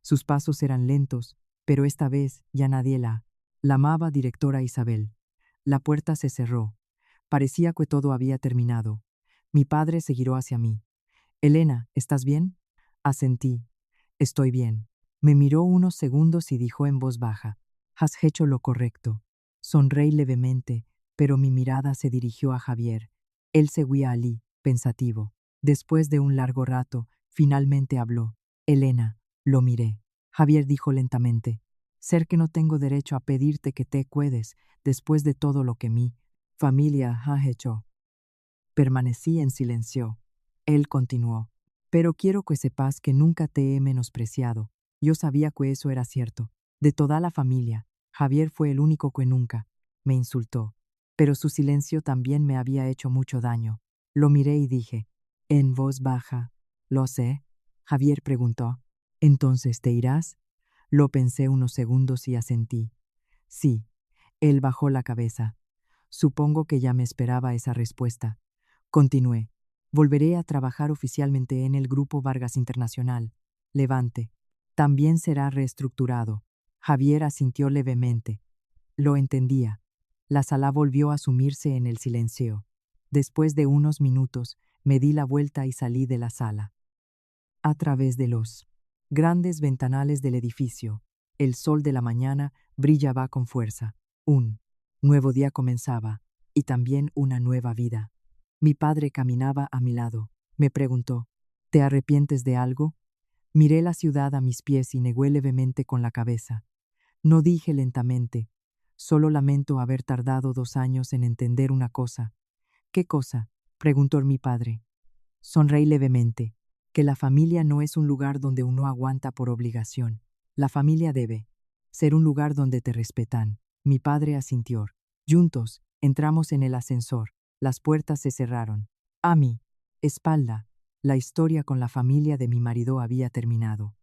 Sus pasos eran lentos, pero esta vez ya nadie la amaba directora Isabel. La puerta se cerró. Parecía que todo había terminado. Mi padre se giró hacia mí. Elena, ¿estás bien? Asentí. Estoy bien. Me miró unos segundos y dijo en voz baja. Has hecho lo correcto. Sonreí levemente, pero mi mirada se dirigió a Javier. Él seguía allí, pensativo. Después de un largo rato, finalmente habló. Elena, lo miré. Javier dijo lentamente. Ser que no tengo derecho a pedirte que te cuides después de todo lo que mi familia ha hecho. Permanecí en silencio. Él continuó. Pero quiero que sepas que nunca te he menospreciado. Yo sabía que eso era cierto. De toda la familia, Javier fue el único que nunca me insultó. Pero su silencio también me había hecho mucho daño. Lo miré y dije, en voz baja, ¿lo sé? Javier preguntó. ¿Entonces te irás? Lo pensé unos segundos y asentí. Sí. Él bajó la cabeza. Supongo que ya me esperaba esa respuesta. Continué. Volveré a trabajar oficialmente en el Grupo Vargas Internacional. Levante. También será reestructurado. Javier asintió levemente. Lo entendía. La sala volvió a sumirse en el silencio. Después de unos minutos, me di la vuelta y salí de la sala. A través de los grandes ventanales del edificio, el sol de la mañana brillaba con fuerza. Un nuevo día comenzaba, y también una nueva vida. Mi padre caminaba a mi lado. Me preguntó, ¿te arrepientes de algo? Miré la ciudad a mis pies y negué levemente con la cabeza. No dije lentamente, solo lamento haber tardado 2 años en entender una cosa. ¿Qué cosa? Preguntó mi padre. Sonreí levemente, que la familia no es un lugar donde uno aguanta por obligación. La familia debe ser un lugar donde te respetan. Mi padre asintió. Juntos, entramos en el ascensor. Las puertas se cerraron. A mí espalda, la historia con la familia de mi marido había terminado.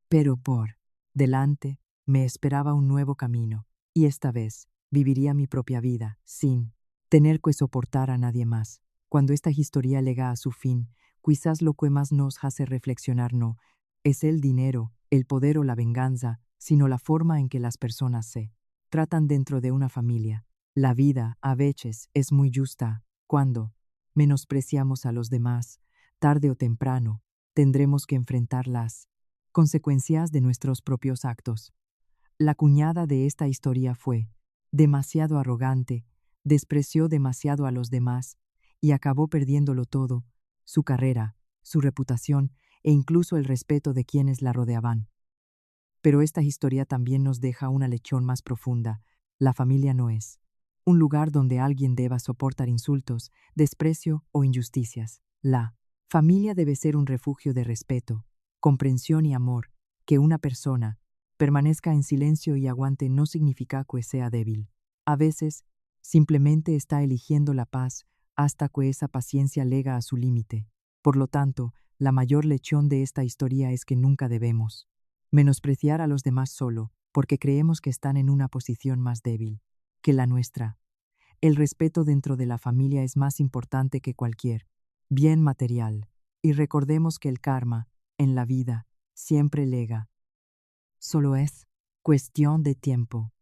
Pero por delante me esperaba un nuevo camino, y esta vez viviría mi propia vida, sin tener que soportar a nadie más. Cuando esta historia llega a su fin, quizás lo que más nos hace reflexionar no es el dinero, el poder o la venganza, sino la forma en que las personas se tratan dentro de una familia. La vida, a veces, es muy justa. Cuando menospreciamos a los demás, tarde o temprano, tendremos que enfrentar las consecuencias de nuestros propios actos. La cuñada de esta historia fue demasiado arrogante, despreció demasiado a los demás y acabó perdiéndolo todo, su carrera, su reputación e incluso el respeto de quienes la rodeaban. Pero esta historia también nos deja una lección más profunda. La familia no es un lugar donde alguien deba soportar insultos, desprecio o injusticias. La familia debe ser un refugio de respeto, comprensión y amor. Que una persona permanezca en silencio y aguante no significa que sea débil. A veces, simplemente está eligiendo la paz hasta que esa paciencia llega a su límite. Por lo tanto, la mayor lección de esta historia es que nunca debemos menospreciar a los demás solo porque creemos que están en una posición más débil que la nuestra. El respeto dentro de la familia es más importante que cualquier bien material. Y recordemos que el karma, en la vida, siempre lega. Solo es cuestión de tiempo.